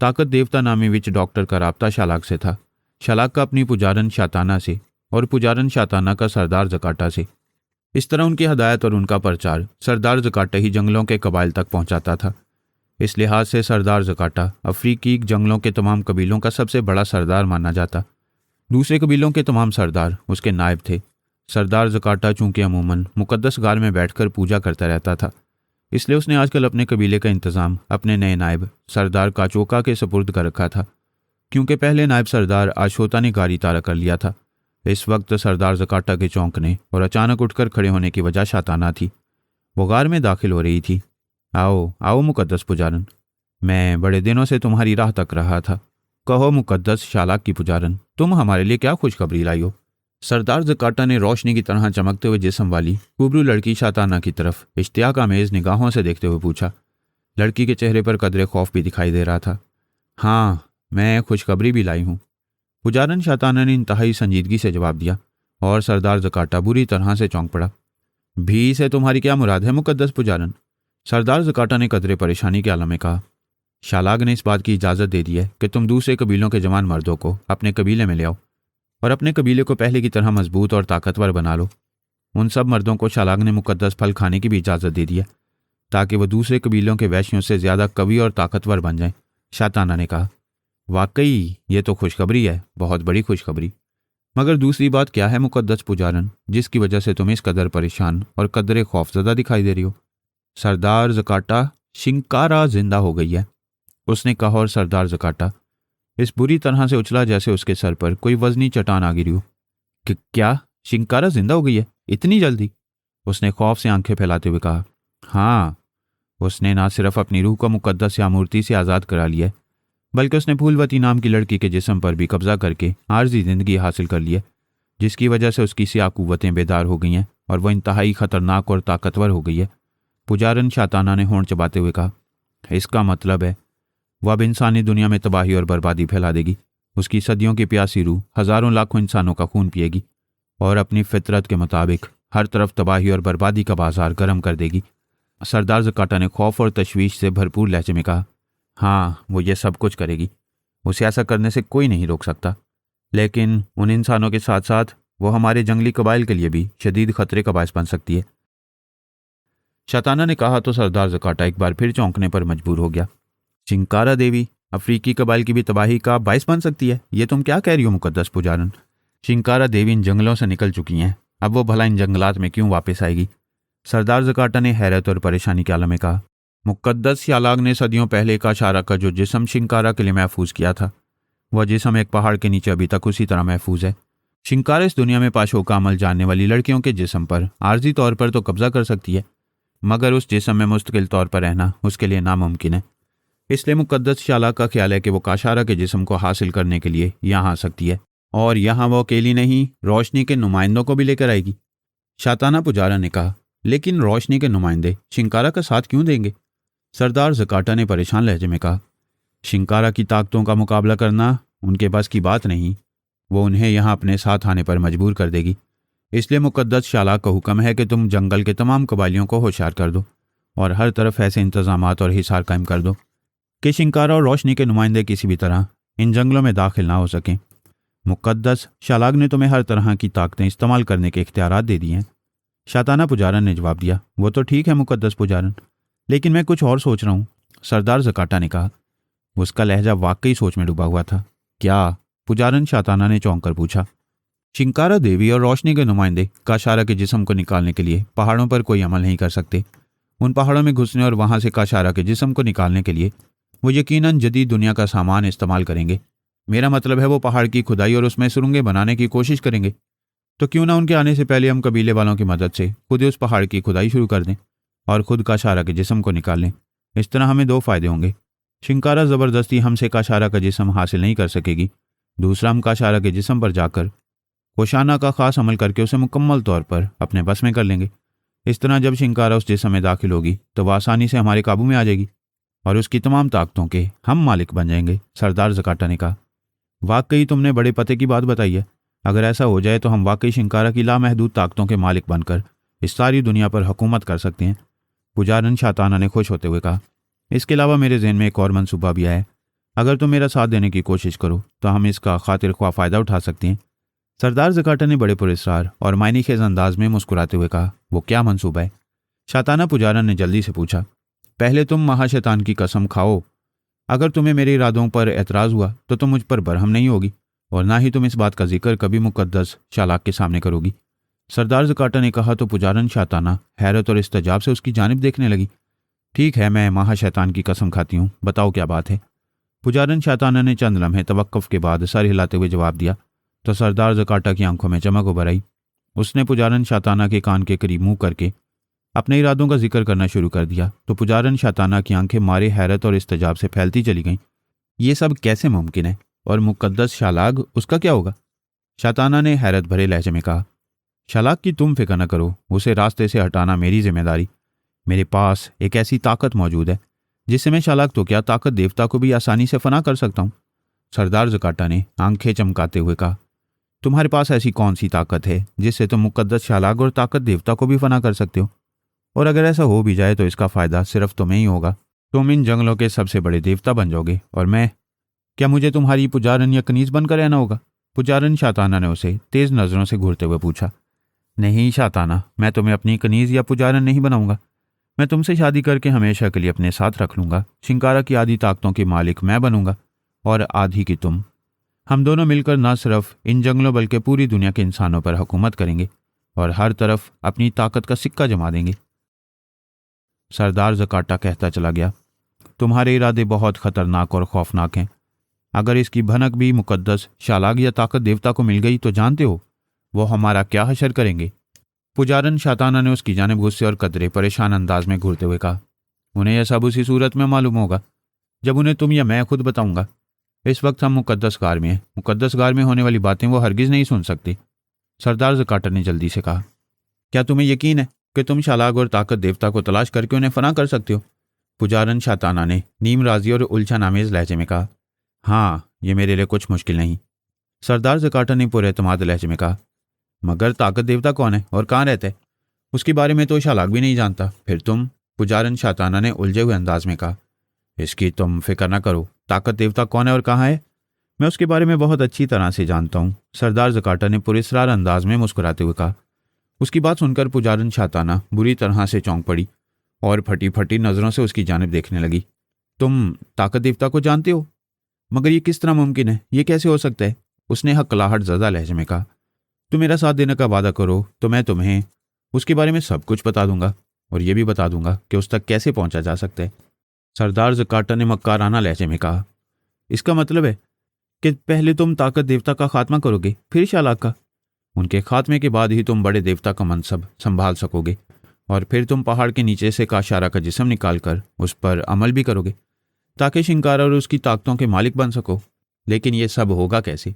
ताकत देवता नामी विच डॉक्टर का राब्ता शालाक से था, शालाक का अपनी पुजारन शाताना से, और पुजारन शाताना का सरदार जकाटा से। इस तरह उनकी हदायत और उनका प्रचार सरदार जकाटा ही जंगलों के कबाइल तक पहुंचाता था। इस लिहाज से सरदार जकाटा अफ्रीकी जंगलों के तमाम कबीलों का सबसे बड़ा सरदार माना जाता। दूसरे कबीलों के तमाम सरदार उसके नायब थे। सरदार जकाटा चूंकि अमूमन मुकद्दस गार में बैठकर पूजा करता रहता था, इसलिए उसने आजकल अपने कबीले का इंतज़ाम अपने नए नायब सरदार काचोका के सुपुर्द कर रखा था, क्योंकि पहले नायब सरदार आशोता ने गारी तारा कर लिया था। इस वक्त सरदार जकाटा के चौंकने और अचानक उठकर खड़े होने की वजह शाताना थी। वो गार में दाखिल हो रही थी। आओ आओ मुकद्दस पुजारन, मैं बड़े दिनों से तुम्हारी राह तक रहा था। कहो मुकद्दस शालाक की पुजारन, तुम हमारे लिए क्या खुशखबरी लाई हो? सरदार जकाटा ने रोशनी की तरह चमकते हुए जिस्म वाली कुबरू लड़की शाताना की तरफ इश्तियाक आमेज निगाहों से देखते हुए पूछा। लड़की के चेहरे पर कदरे खौफ भी दिखाई दे रहा था। हाँ, मैं खुशखबरी भी लाई हूँ, पुजारन शाताना ने इंतहाई संजीदगी से जवाब दिया, और सरदार जकाटा बुरी तरह से चौंक पड़ा। भी से तुम्हारी क्या मुराद है मुकद्दस पुजारन? सरदार जकाटा ने कदरे परेशानी के आलम में कहा। शालाग ने इस बात की इजाज़त दे दी है कि तुम दूसरे कबीलों के जवान मर्दों को अपने कबीले में ले आओ और अपने कबीले को पहले की तरह मजबूत और ताकतवर बना लो। उन सब मर्दों को शालाग ने मुकद्दस फल खाने की भी इजाज़त दे दी है, ताकि वह दूसरे कबीलों के वैश्यों से ज़्यादा कवि और ताकतवर बन जाएं। शाताना ने कहा, वाकई ये तो खुशखबरी है, बहुत बड़ी खुशखबरी। मगर दूसरी बात क्या है मुकद्दस पुजारन, जिसकी वजह से तुम इस कदर परेशान और कदरे खौफजदा दिखाई दे रही हो? सरदार जकाटा, शिंकारा जिंदा हो गई है, उसने कहा, और सरदार जकाटा इस बुरी तरह से उछला जैसे उसके सर पर कोई वजनी चट्टान आ गिरी हो। कि क्या शिंकारा जिंदा हो गई है इतनी जल्दी? उसने खौफ से आंखें फैलाते हुए कहा। हाँ, उसने ना सिर्फ अपनी रूह को मुकद्दस या मूर्ति से आज़ाद करा लिया है, बल्कि उसने फूलवती नाम की लड़की के जिस्म पर भी कब्जा करके आर्जी जिंदगी हासिल कर ली है, जिसकी वजह से उसकी सियाह कुव्वतें बेदार हो गई हैं और वह इंतहाई खतरनाक और ताकतवर हो गई है। पुजारन शाताना ने होंठ चबाते हुए कहा। इसका मतलब है वह अब इंसानी दुनिया में तबाही और बर्बादी फैला देगी। उसकी सदियों की प्यासी रूह हज़ारों लाखों इंसानों का खून पिएगी और अपनी फितरत के मुताबिक हर तरफ तबाही और बर्बादी का बाजार गर्म कर देगी। सरदार जकाटा ने खौफ और तशवीश से भरपूर लहजे में कहा। हाँ, वो ये सब कुछ करेगी, उसे ऐसा करने से कोई नहीं रोक सकता, लेकिन उन इंसानों के साथ साथ वो हमारे जंगली कबाइल के लिए भी शदीद खतरे का बायस बन सकती है। शाताना ने कहा तो सरदार जकाटा एक बार फिर चौंकने पर मजबूर हो गया। शिंकारा देवी अफ्रीकी कबाइल की भी तबाही का बायस बन सकती है? ये तुम क्या कह रही हो मुकद्दस पुजारन? शिंकारा देवी इन जंगलों से निकल चुकी हैं, अब वो भला इन जंगलात में क्यों वापस आएगी? सरदार जकाटा ने हैरत और परेशानी के आलम में कहा। मुकद्दस शालाग ने सदियों पहले का शारा का जो जिस्म शिंकारा के लिए महफूज किया था, वह जिस्म एक पहाड़ के नीचे अभी तक उसी तरह महफूज है। शिंकारा इस दुनिया में पाशो का अमल जानने वाली लड़कियों के जिस्म पर आर्जी तौर पर तो कब्जा कर सकती है, मगर उस जिस्म में मुस्तकिल तौर पर रहना उसके लिए नामुमकिन है। इसलिए मुकद्दस शालाग का ख्याल है कि वो काशारा के जिस्म को हासिल करने के लिए यहाँ आ सकती है, और यहाँ वो अकेली नहीं, रोशनी के नुमाइंदों को भी लेकर आएगी। शाताना पुजारा ने कहा। लेकिन रोशनी के नुमाइंदे शिंकारा का साथ क्यों देंगे? सरदार जकाटा ने परेशान लहजे में कहा। शिंकारा की ताकतों का मुकाबला करना उनके बस की बात नहीं, वो उन्हें यहाँ अपने साथ आने पर मजबूर कर देगी। इसलिए मुकद्दस शालाग का हुक्म है कि तुम जंगल के तमाम कबाइलियों को होशियार कर दो और हर तरफ ऐसे इंतजामात और हिसार कायम कर दो कि शिंकारा और रोशनी के नुमाइंदे किसी भी तरह इन जंगलों में दाखिल ना हो सकें। मुकद्दस शालाग ने तुम्हें हर तरह की ताकतें इस्तेमाल करने के इख्तियारात दे दिए हैं। शाताना पुजारन ने जवाब दिया। वो तो ठीक है मुकद्दस पुजारन, लेकिन मैं कुछ और सोच रहा हूँ, सरदार जकाटा ने कहा। उसका लहजा वाकई सोच में डूबा हुआ था। क्या? पुजारन शाताना ने चौंक कर पूछा। शिंकारा देवी और रोशनी के नुमाइंदे काशारा के जिस्म को निकालने के लिए पहाड़ों पर कोई अमल नहीं कर सकते। उन पहाड़ों में घुसने और वहां से काशारा के जिस्म को निकालने के लिए वो यकीनन जदीद दुनिया का सामान इस्तेमाल करेंगे। मेरा मतलब है वो पहाड़ की खुदाई और उसमें सुरंगें बनाने की कोशिश करेंगे। तो क्यों ना उनके आने से पहले हम कबीले वालों की मदद से खुद ही उस पहाड़ की खुदाई शुरू कर दें और खुद काशारा के जिस्म को निकाल लें। इस तरह हमें दो फायदे होंगे। शिंकारा ज़बरदस्ती हमसे काशारा का जिस्म हासिल नहीं कर सकेगी, दूसरा हम काशारा के जिस्म पर जाकर कोशाना का खास अमल करके उसे मुकम्मल तौर पर अपने बस में कर लेंगे। इस तरह जब शिंकारा उस जिस्म में दाखिल होगी तो वह आसानी से हमारे काबू में आ जाएगी और उसकी तमाम ताकतों के हम मालिक बन जाएंगे, सरदार ज़काटा ने कहा। वाकई तुमने बड़े पते की बात बताई है। अगर ऐसा हो जाए तो हम वाकई शिंकारा की लामहदूद ताकतों के मालिक बनकर इस सारी दुनिया पर हुकूमत कर सकते हैं, पुजारन शाताना ने खुश होते हुए कहा। इसके अलावा मेरे जहन में एक और मंसूबा भी आया है। अगर तुम मेरा साथ देने की कोशिश करो तो हम इसका खातिर ख्वाह फ़ायदा उठा सकते हैं। सरदार ज़काटा ने बड़े पुरस्कार और मायने खेज अंदाज में मुस्कुराते हुए कहा, वो क्या मंसूबा है? शाताना पुजारन ने जल्दी से पूछा। पहले तुम महाशैतान की कसम खाओ, अगर तुम्हें मेरे इरादों पर एतराज़ हुआ तो तुम मुझ पर बरहम नहीं होगी और ना ही तुम इस बात का जिक्र कभी मुकद्दस शालाक के सामने करोगी। सरदार ज़काटा ने कहा तो पुजारन शाताना हैरत और इस्तजाब से उसकी जानिब देखने लगी। ठीक है, मैं महाशैतान की कसम खाती हूँ, बताओ क्या बात है? पुजारन शाताना ने चंद लम्हे तवक्कुफ के बाद सर हिलाते हुए जवाब दिया तो सरदार ज़काटा की आंखों में चमक उभर आई। उसने पुजारन शाताना के कान के करीब मुंह करके अपने इरादों का जिक्र करना शुरू कर दिया तो पुजारन शाताना की आंखें मारे हैरत और इस्तजाब से फैलती चली गईं। ये सब कैसे मुमकिन है? और मुकद्दस शालाग, उसका क्या होगा? शाताना ने हैरत भरे लहजे में कहा। शालाग की तुम फिक्र न करो, उसे रास्ते से हटाना मेरी जिम्मेदारी। मेरे पास एक ऐसी ताकत मौजूद है जिससे मैं शालाग तो क्या ताकत देवता को भी आसानी से फना कर सकता हूँ। सरदार ज़काटा ने आंखें चमकाते हुए कहा। तुम्हारे पास ऐसी कौन सी ताकत है जिससे तुम मुकद्दस शालाग और ताकत देवता को भी फना कर सकते हो? और अगर ऐसा हो भी जाए तो इसका फ़ायदा सिर्फ तुम्हें ही होगा। तुम इन जंगलों के सबसे बड़े देवता बन जाओगे और मैं, क्या मुझे तुम्हारी पुजारन या कनीज बनकर रहना होगा? पुजारन शाताना ने उसे तेज़ नज़रों से घूरते हुए पूछा। नहीं शाताना, मैं तुम्हें अपनी कनीज या पुजारन नहीं बनाऊंगा। मैं तुमसे शादी करके हमेशा के लिए अपने साथ रख लूंगा। शिंकारा की आधी ताकतों के मालिक मैं बनूंगा और आधी की तुम। हम दोनों मिलकर न सिर्फ इन जंगलों बल्कि पूरी दुनिया के इंसानों पर हुकूमत करेंगे और हर तरफ अपनी ताकत का सिक्का जमा देंगे। सरदार ज़काटा कहता चला गया, तुम्हारे इरादे बहुत खतरनाक और खौफनाक हैं। अगर इसकी भनक भी मुकद्दस शालाग या ताकत देवता को मिल गई तो जानते हो वो हमारा क्या हशर करेंगे? पुजारन शाताना ने उसकी जानिब गुस्से और कदरे परेशान अंदाज में घूरते हुए कहा। उन्हें यह सब उसी सूरत में मालूम होगा जब उन्हें तुम या मैं खुद बताऊंगा। इस वक्त हम मुकद्दस गार में हैं। मुकद्दस गार में होने वाली बातें वो हरगिज़ नहीं सुन सकती। सरदार ज़काटा ने जल्दी से कहा। क्या तुम्हें यकीन है कि तुम शालाग और ताकत देवता को तलाश करके उन्हें फना कर सकते हो? पुजारन शाताना ने नीम राजी और उलझन आमेज लहजे में कहा। हाँ, ये मेरे लिए कुछ मुश्किल नहीं। सरदार ज़काटा ने पुरएतमाद लहजे में कहा। मगर ताकत देवता कौन है और कहाँ रहता है? उसके बारे में तो शालाग भी नहीं जानता। फिर तुम, पुजारन शाताना ने उलझे हुए अंदाज में कहा। इसकी तुम फिक्र न करो। ताकत देवता कौन है और कहाँ है, मैं उसके बारे में बहुत अच्छी तरह से जानता हूँ। सरदार ज़काटा ने पुरस्रार अंदाज में मुस्कुराते हुए कहा। उसकी बात सुनकर पुजारन शाताना बुरी तरह से चौंक पड़ी और फटी फटी नज़रों से उसकी जानिब देखने लगी। तुम ताकत देवता को जानते हो? मगर ये किस तरह मुमकिन है? ये कैसे हो सकता है? उसने हकलाहट ज़दा लहजे में कहा। तुम मेरा साथ देने का वादा करो तो मैं तुम्हें उसके बारे में सब कुछ बता दूंगा और ये भी बता दूंगा कि उस तक कैसे पहुंचा जा सकता है। सरदार ज़काटा ने मक्काराना लहजे में कहा। इसका मतलब है कि पहले तुम ताकत देवता का खात्मा करोगे, फिर शालाग का। उनके खात्मे के बाद ही तुम बड़े देवता का मनसब संभाल सकोगे और फिर तुम पहाड़ के नीचे से काशारा का जिस्म निकाल कर उस पर अमल भी करोगे ताकि शिंकारा और उसकी ताकतों के मालिक बन सको। लेकिन ये सब होगा कैसे?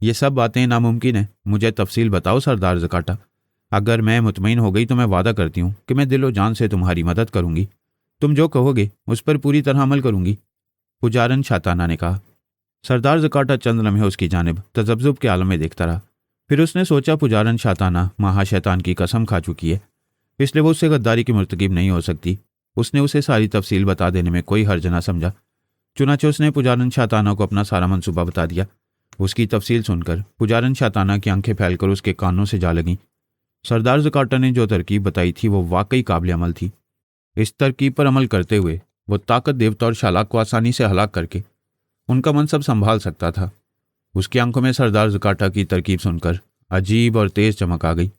ये सब बातें नामुमकिन है। मुझे तफसील बताओ सरदार ज़काटा। अगर मैं मुतमईन हो गई तो मैं वादा करती हूँ कि मैं दिलो जान से तुम्हारी मदद करूँगी। तुम जो कहोगे उस पर पूरी तरह अमल करूँगी, पुजारन शाताना ने कहा। सरदार ज़काटा चंद लम्हे उसकी जानिब तजब्जुब के आलम में देखता रहा। फिर उसने सोचा पुजारन शाताना महाशैतान की कसम खा चुकी है, इसलिए वो उससे गद्दारी की मुर्तकिब नहीं हो सकती। उसने उसे सारी तफसील बता देने में कोई हर्ज ना समझा। चुनाचे उसने पुजारन शाताना को अपना सारा मंसूबा बता दिया। उसकी तफसील सुनकर पुजारन शाताना की आंखें फैलकर उसके कानों से जा लगीं। सरदार ज़काटा ने जो तरकीब बताई थी वो वाकई काबिल अमल थी। इस तरकीब पर अमल करते हुए वो ताकत देवता और शालाग को आसानी से हलाक करके उनका मनसब संभाल सकता था। उसकी आंखों में सरदार ज़काटा की तरकीब सुनकर अजीब और तेज़ चमक आ गई।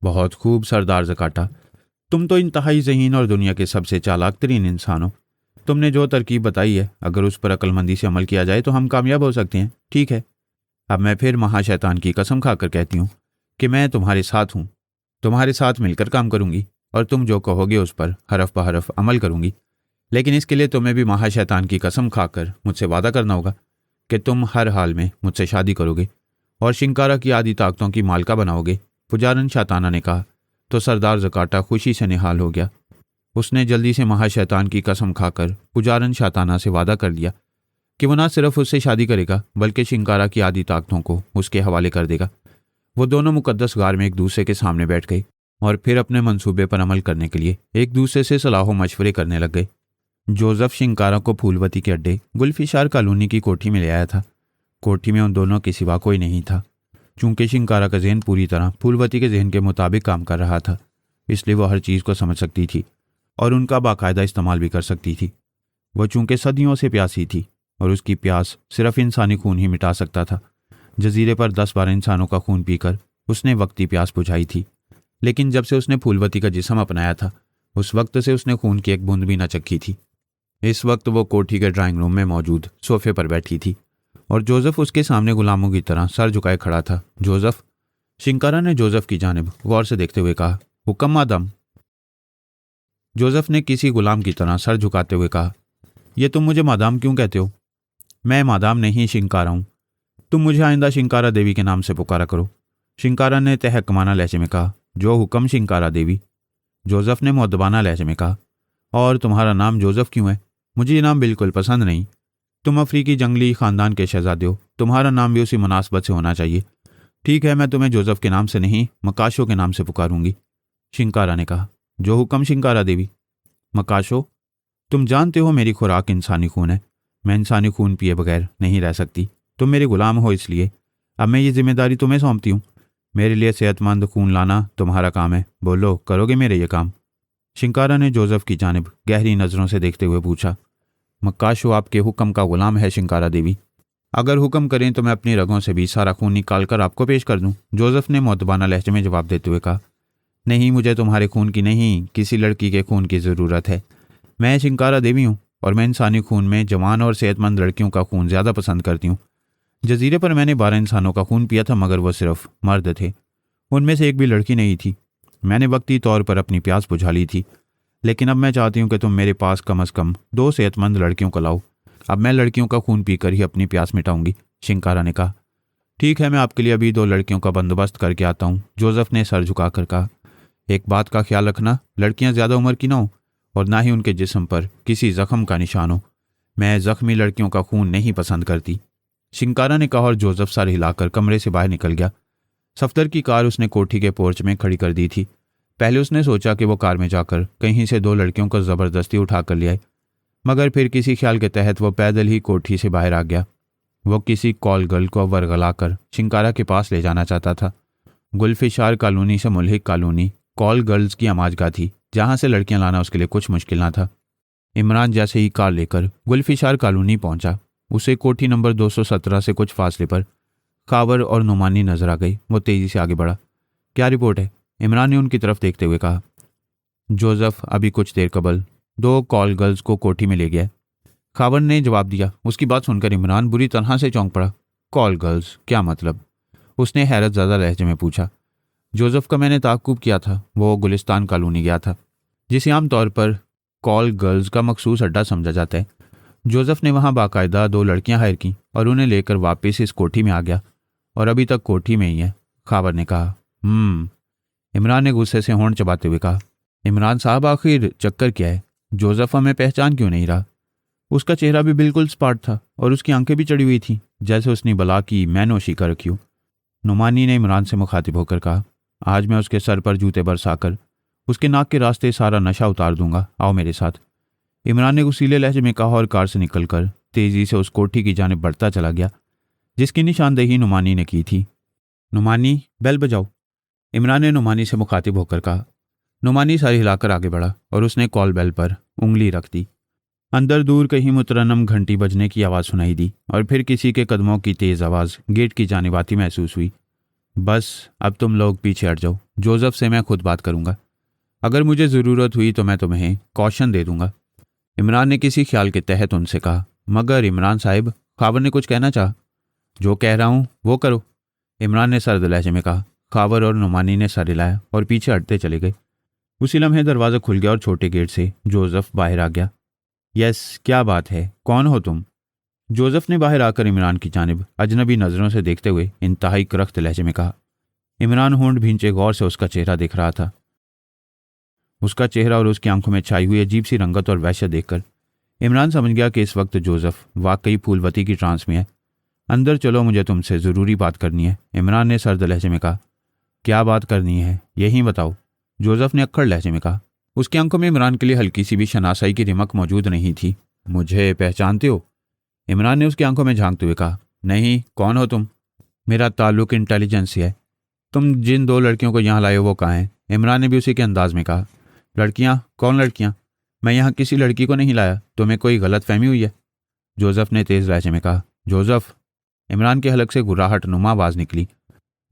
बहुत खूब सरदार ज़काटा, तुम तो इंतहाई ज़हीन और दुनिया के सबसे चालाक तरीन इंसान हो। तुमने जो तरकीब बताई है अगर उस पर अक्लमंदी से अमल किया जाए तो हम कामयाब हो सकते हैं। ठीक है, अब मैं फिर महाशैतान की कसम खाकर कहती हूँ कि मैं तुम्हारे साथ हूँ, तुम्हारे साथ मिलकर काम करूँगी और तुम जो कहोगे उस पर हरफ बहरफ अमल करूँगी। लेकिन इसके लिए तुम्हें भी महाशैतान की कसम खाकर मुझसे वादा करना होगा कि तुम हर हाल में मुझसे शादी करोगे और शिंकारा की आधी ताकतों की मालका बनाओगे? पुजारन शैताना ने कहा। तो सरदार ज़काटा खुशी से निहाल हो गया। उसने जल्दी से महाशैतान की कसम खाकर पुजारन शैताना से वादा कर लिया कि वो न सिर्फ उससे शादी करेगा बल्कि शिंकारा की आधी ताकतों को उसके हवाले कर देगा। वो दोनों मुकद्दस गार में एक दूसरे के सामने बैठ गए और फिर अपने मंसूबे पर अमल करने के लिए एक दूसरे से सलाह मशवरे करने लग गए। जोसेफ शिंकारा को फूलवती के अड्डे गुलफिशार कॉलोनी की कोठी में ले आया था। कोठी में उन दोनों के सिवा कोई नहीं था। चूंकि शिंकारा का जहन पूरी तरह फूलवती के जहन के मुताबिक काम कर रहा था, इसलिए वो हर चीज़ को समझ सकती थी और उनका बाकायदा इस्तेमाल भी कर सकती थी। वह चूंकि सदियों से प्यासी थी और उसकी प्यास सिर्फ इंसानी खून ही मिटा सकता था। जजीरे पर 10-12 इंसानों का खून पीकर उसने वक्ती प्यास बुझाई थी, लेकिन जब से उसने फूलवती का जिस्म अपनाया था उस वक्त से उसने खून की एक बूंद भी न चखी थी। इस वक्त वो कोठी के ड्राइंग रूम में मौजूद सोफे पर बैठी थी और जोसेफ उसके सामने गुलामों की तरह सर झुकाए खड़ा था। जोसेफ, शिंकारा ने जोसेफ की जानिब गौर से देखते हुए कहा। हुक्म मादम। जोसेफ ने किसी गुलाम की तरह सर झुकाते हुए कहा। यह तुम मुझे मादाम क्यों कहते हो? मैं मादाम नहीं शिंकारा हूं। तुम मुझे आइंदा शिंकारा देवी के नाम से पुकारा करो। शिंकारा ने तहकमाना लहजे में कहा। जो हुक्म शिंकारा देवी। जोसेफ ने मुअद्दबाना लहजे में कहा। और तुम्हारा नाम जोसेफ क्यों है? मुझे ये नाम बिल्कुल पसंद नहीं। तुम अफ्रीकी जंगली ख़ानदान के शहजादे हो, तुम्हारा नाम भी उसी मुनासबत से होना चाहिए। ठीक है, मैं तुम्हें जोसेफ के नाम से नहीं मकाशो के नाम से पुकारूंगी, शिंकारा ने कहा। जो हुक्म शिंकारा देवी। मकाशो, तुम जानते हो मेरी खुराक इंसानी खून है। मैं इंसानी खून पिए बगैर नहीं रह सकती। तुम मेरे गुलाम हो, इसलिए अब मैं ये जिम्मेदारी तुम्हें सौंपती हूँ। मेरे लिए सेहतमंद खून लाना तुम्हारा काम है। बोलो, करोगे मेरे ये काम? शिंकारा ने जोसेफ की जानिब गहरी नज़रों से देखते हुए पूछा। मक्काशो आपके हुक्म का गुलाम है शिंकारा देवी। अगर हुक्म करें तो मैं अपनी रगों से भी सारा खून निकाल कर आपको पेश कर दूं, जोसेफ ने मुअद्दबाना लहजे में जवाब देते हुए कहा। नहीं, मुझे तुम्हारे खून की नहीं, किसी लड़की के खून की ज़रूरत है। मैं शिंकारा देवी हूँ और मैं इंसानी खून में जवान और सेहतमंद लड़कियों का खून ज़्यादा पसंद करती हूँ। जजीरे पर मैंने 12 इंसानों का खून पिया था, मगर वो सिर्फ मर्द थे। उनमें से एक भी लड़की नहीं थी। मैंने वक्ती तौर पर अपनी प्यास बुझा ली थी, लेकिन अब मैं चाहती हूँ कि तुम मेरे पास कम से कम 2 सेहतमंद लड़कियों को लाओ। अब मैं लड़कियों का खून पीकर ही अपनी प्यास मिटाऊंगी, शिंकारा ने कहा। ठीक है, मैं आपके लिए अभी 2 लड़कियों का बंदोबस्त करके आता हूँ, जोसेफ ने सर झुकाकर कहा। एक बात का ख्याल रखना, लड़कियाँ ज़्यादा उम्र की ना हो और ना ही उनके जिस्म पर किसी जख्म का निशान हो। मैं जख्मी लड़कियों का खून नहीं पसंद करती, शिंकारा ने कहा और जोसेफ सर हिलाकर कमरे से बाहर निकल गया। सफ्तर की कार उसने कोठी के पोर्च में खड़ी कर दी थी। पहले उसने सोचा कि वो कार में जाकर कहीं से 2 लड़कियों को ज़बरदस्ती उठा कर ले आए, मगर फिर किसी ख्याल के तहत वो पैदल ही कोठी से बाहर आ गया। वो किसी कॉल गर्ल को वरगलाकर शिंकारा के पास ले जाना चाहता था। गुलफिशार कॉलोनी से मुल्हिक कॉलोनी कॉल गर्ल्स की आमाजगाह थी, जहाँ से लड़कियाँ लाना उसके लिए कुछ मुश्किल ना था। इमरान जैसे ही कार लेकर गुलफिशार कॉलोनी पहुंचा, उसे कोठी नंबर 217 से कुछ फासले पर खावर और नुमानी नजर आ गई। वो तेजी से आगे बढ़ा। क्या रिपोर्ट है? इमरान ने उनकी तरफ देखते हुए कहा। जोसेफ अभी कुछ देर कबल 2 कॉल गर्ल्स को कोठी में ले गया, खावर ने जवाब दिया। उसकी बात सुनकर इमरान बुरी तरह से चौंक पड़ा। कॉल गर्ल्स, क्या मतलब? उसने हैरत ज़्यादा लहजे में पूछा। जोसेफ का मैंने ताक़ुब किया था, वो गुलिस्तान कॉलोनी गया था, जिसे आमतौर पर कॉल गर्ल्स का मखसूस अड्डा समझा जाता है। जोसेफ ने वहाँ बाकायदा 2 लड़कियाँ हायर की और उन्हें लेकर वापस इस कोठी में आ गया और अभी तक कोठी में ही है, खावर ने कहा। इमरान ने गुस्से से होंठ चबाते हुए कहा। इमरान साहब, आखिर चक्कर क्या है? जोसेफ हमें पहचान क्यों नहीं रहा? उसका चेहरा भी बिल्कुल स्पाट था और उसकी आंखें भी चढ़ी हुई थी, जैसे उसने बला की मैनोशी कर रखी हो। नुमानी ने इमरान से मुखातिब होकर कहा। आज मैं उसके सर पर जूते बरसाकर उसके नाक के रास्ते सारा नशा उतार दूंगा, आओ मेरे साथ, इमरान ने गुस्सीले लहजे में कहा और कार से निकलकर तेजी से उस कोठी की जानिब बढ़ता चला गया जिसकी निशानदेही नुमानी ने की थी। नुमानी, बेल बजाओ, इमरान ने नुमानी से मुखातिब होकर कहा। नुमानी सर हिलाकर आगे बढ़ा और उसने कॉल बेल पर उंगली रख दी। अंदर दूर कहीं मुतरन्नम घंटी बजने की आवाज़ सुनाई दी और फिर किसी के कदमों की तेज़ आवाज़ गेट की जानिब आती महसूस हुई। बस अब तुम लोग पीछे हट जाओ, जोसेफ से मैं खुद बात करूंगा। अगर मुझे ज़रूरत हुई तो मैं तुम्हें कॉशन दे दूंगा, इमरान ने किसी ख्याल के तहत उनसे कहा। मगर इमरान साहिब, खावर ने कुछ कहना चाहा। जो कह रहा हूँ वो करो, इमरान ने सर्द लहजे में कहा। खावर और नुमानी ने सर हिलाया और पीछे हटते चले गए। उसी लम्हे दरवाज़ा खुल गया और छोटे गेट से जोसेफ बाहर आ गया। यस, क्या बात है, कौन हो तुम? जोसेफ ने बाहर आकर इमरान की जानिब अजनबी नज़रों से देखते हुए इंतहाई करख्त लहजे में कहा। इमरान होंठ भींचे गौर से उसका चेहरा देख रहा था। उसका चेहरा और उसकी आंखों में छाई हुई अजीब सी रंगत और वहशत देखकर इमरान समझ गया कि इस वक्त जोसेफ वाकई फूलवती की ट्रांस में है। अंदर चलो, मुझे तुमसे ज़रूरी बात करनी है, इमरान ने सर्द लहजे में कहा। क्या बात करनी है, यही बताओ, जोसेफ ने अक्खड़ लहजे में कहा। उसकी आंखों में इमरान के लिए हल्की सी भी शनासाई की रिमक मौजूद नहीं थी। मुझे पहचानते हो? इमरान ने उसकी आंखों में झांकते हुए कहा। नहीं, कौन हो तुम? मेरा ताल्लुक इंटेलिजेंस से है। तुम जिन 2 लड़कियों को यहाँ लाए हो वो कहाँ हैं? इमरान ने भी उसी के अंदाज में कहा। लड़कियाँ? कौन लड़कियाँ? मैं यहाँ किसी लड़की को नहीं लाया, तुम्हें कोई गलत फहमी हुई है, जोसेफ ने तेज़ लहजे में कहा। जोसेफ? इमरान के हलक से गुर्राहट नुमा आवाज़ निकली।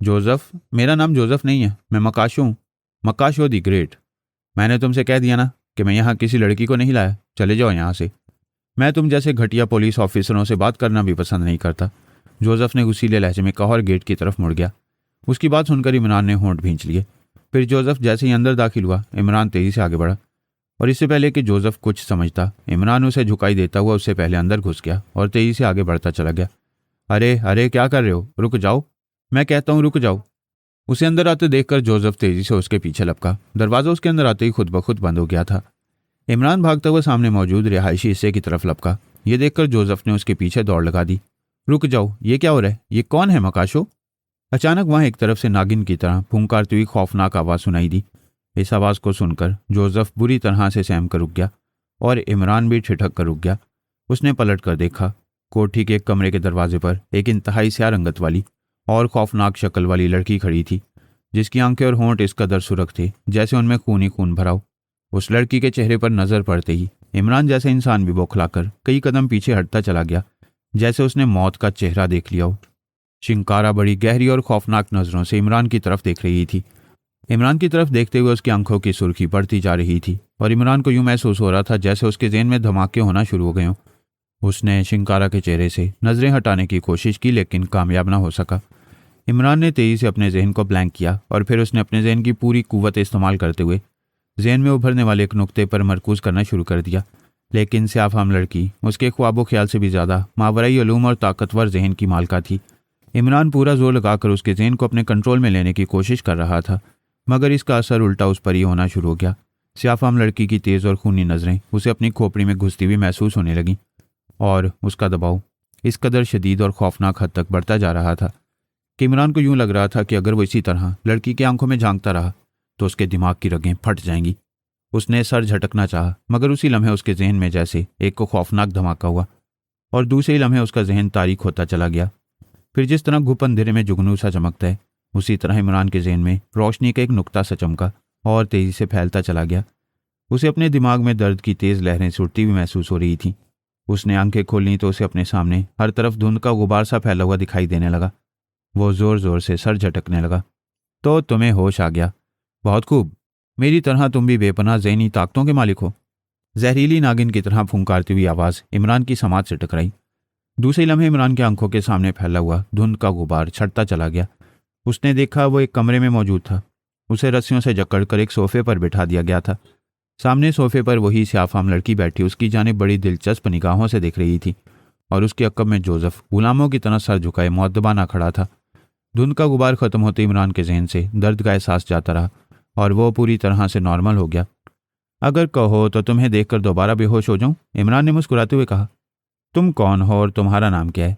जोसेफ? मेरा नाम जोसेफ नहीं है, मैं मकाशो हूँ, मकाशो दी ग्रेट। मैंने तुमसे कह दिया ना कि मैं यहाँ किसी लड़की को नहीं लाया, चले जाओ यहाँ से। मैं तुम जैसे घटिया पुलिस ऑफिसरों से बात करना भी पसंद नहीं करता, जोसेफ ने गुस्सीले लहजे में कहा और गेट की तरफ मुड़ गया। उसकी बात सुनकर इमरान ने होंठ भींच लिए। फिर जोसेफ जैसे ही अंदर दाखिल हुआ, इमरान तेज़ी से आगे बढ़ा और इससे पहले कि जोसेफ कुछ समझता, इमरान उसे झुकाई देता हुआ उससे पहले अंदर घुस गया और तेज़ी से आगे बढ़ता चला गया। अरे अरे, क्या कर रहे हो? रुक जाओ, मैं कहता हूँ रुक जाओ। उसे अंदर आते देखकर जोसेफ तेज़ी से उसके पीछे लपका। दरवाज़ा उसके अंदर आते ही खुद ब खुद बंद हो गया था। इमरान भागता हुआ सामने मौजूद रिहायशी हिस्से की तरफ लपका। ये देखकर जोसेफ ने उसके पीछे दौड़ लगा दी। रुक जाओ, ये क्या हो रहा है? ये कौन है मकाशो? अचानक वहाँ एक तरफ से नागिन की तरह फूंकारती हुई खौफनाक आवाज़ सुनाई दी। इस आवाज़ को सुनकर जोसेफ बुरी तरह से सहम कर रुक गया और इमरान भी ठिठक कर रुक गया। उसने पलट कर देखा। कोठी के एक कमरे के दरवाजे पर एक इंतहाई स्याह रंगत वाली और खौफनाक शक्ल वाली लड़की खड़ी थी, जिसकी आंखें और होंठ इस कदर सुर्ख थे जैसे उनमें खून ही खून भरा हो। उस लड़की के चेहरे पर नज़र पड़ते ही इमरान जैसे इंसान भी बौखलाकर कई कदम पीछे हटता चला गया, जैसे उसने मौत का चेहरा देख लिया हो। शिंकारा बड़ी गहरी और खौफनाक नज़रों से इमरान की तरफ देख रही थी। इमरान की तरफ देखते हुए उसकी आंखों की सुर्खी बढ़ती जा रही थी और इमरान को यूं महसूस हो रहा था जैसे उसके ज़हन में धमाके होना शुरू हो गए हों। उसने शिंकारा के चेहरे से नज़रें हटाने की कोशिश की, लेकिन कामयाब ना हो सका। इमरान ने तेज़ी से अपने जहन को ब्लैंक किया और फिर उसने अपने जहन की पूरी कुव्वत इस्तेमाल करते हुए जहन में उभरने वाले एक नुक्ते पर मरकूज़ करना शुरू कर दिया। लेकिन स्याफाम लड़की उसके ख्वाबो ख्याल से भी ज़्यादा मावराई उलूम और ताकतवर जहन की मालका थी। इमरान पूरा जोर लगाकर उसके जहन को अपने कंट्रोल में लेने की कोशिश कर रहा था, मगर इसका असर उल्टा उस पर ही होना शुरू हो गया। स्याफाम लड़की की तेज़ और खूनी नज़रें उसे अपनी खोपड़ी में घुसती हुई महसूस होने लगीं और उसका दबाव इस कदर शदीद और खौफनाक हद तक बढ़ता जा रहा था कि इमरान को यूं लग रहा था कि अगर वो इसी तरह लड़की की आंखों में झांकता रहा तो उसके दिमाग की रगें फट जाएंगी। उसने सर झटकना चाहा, मगर उसी लम्हे उसके जहन में जैसे एक को खौफनाक धमाका हुआ और दूसरे ही लम्हे उसका जहन तारीक होता चला गया। फिर जिस तरह घुप अंधेरे में जुगनू सा चमकता है, उसी तरह इमरान के जहन में रोशनी का एक नुक्ता सा चमका और तेज़ी से फैलता चला गया। उसे अपने दिमाग में दर्द की तेज़ लहरें सुटती हुई महसूस हो रही थी। उसने आंखें खोली तो उसे अपने सामने हर तरफ धुंध का गुबार सा फैला हुआ दिखाई देने लगा। वो ज़ोर ज़ोर से सर झटकने लगा। तो तुम्हें होश आ गया, बहुत खूब, मेरी तरह तुम भी बेपनाह ज़हनी ताकतों के मालिक हो। जहरीली नागिन की तरह फूंकारती हुई आवाज़ इमरान की समाज से टकराई। दूसरे लम्हे इमरान की आंखों के सामने फैला हुआ धुंध का गुबार छटता चला गया। उसने देखा वो एक कमरे में मौजूद था। उसे रस्सियों से जकड़कर एक सोफे पर बिठा दिया गया था। सामने सोफे पर वही स्याफाम लड़की बैठी उसकी जानिब बड़ी दिलचस्प निगाहों से देख रही थी और उसके अक्ब में जोसेफ गुलामों की तरह सर झुकाए मुअद्दबाना खड़ा था। धुंध का गुबार खत्म होते इमरान के जहन से दर्द का एहसास जाता रहा और वो पूरी तरह से नॉर्मल हो गया। अगर कहो तो तुम्हें देखकर दोबारा बेहोश हो जाऊं, इमरान ने मुस्कुराते हुए कहा। तुम कौन हो और तुम्हारा नाम क्या है?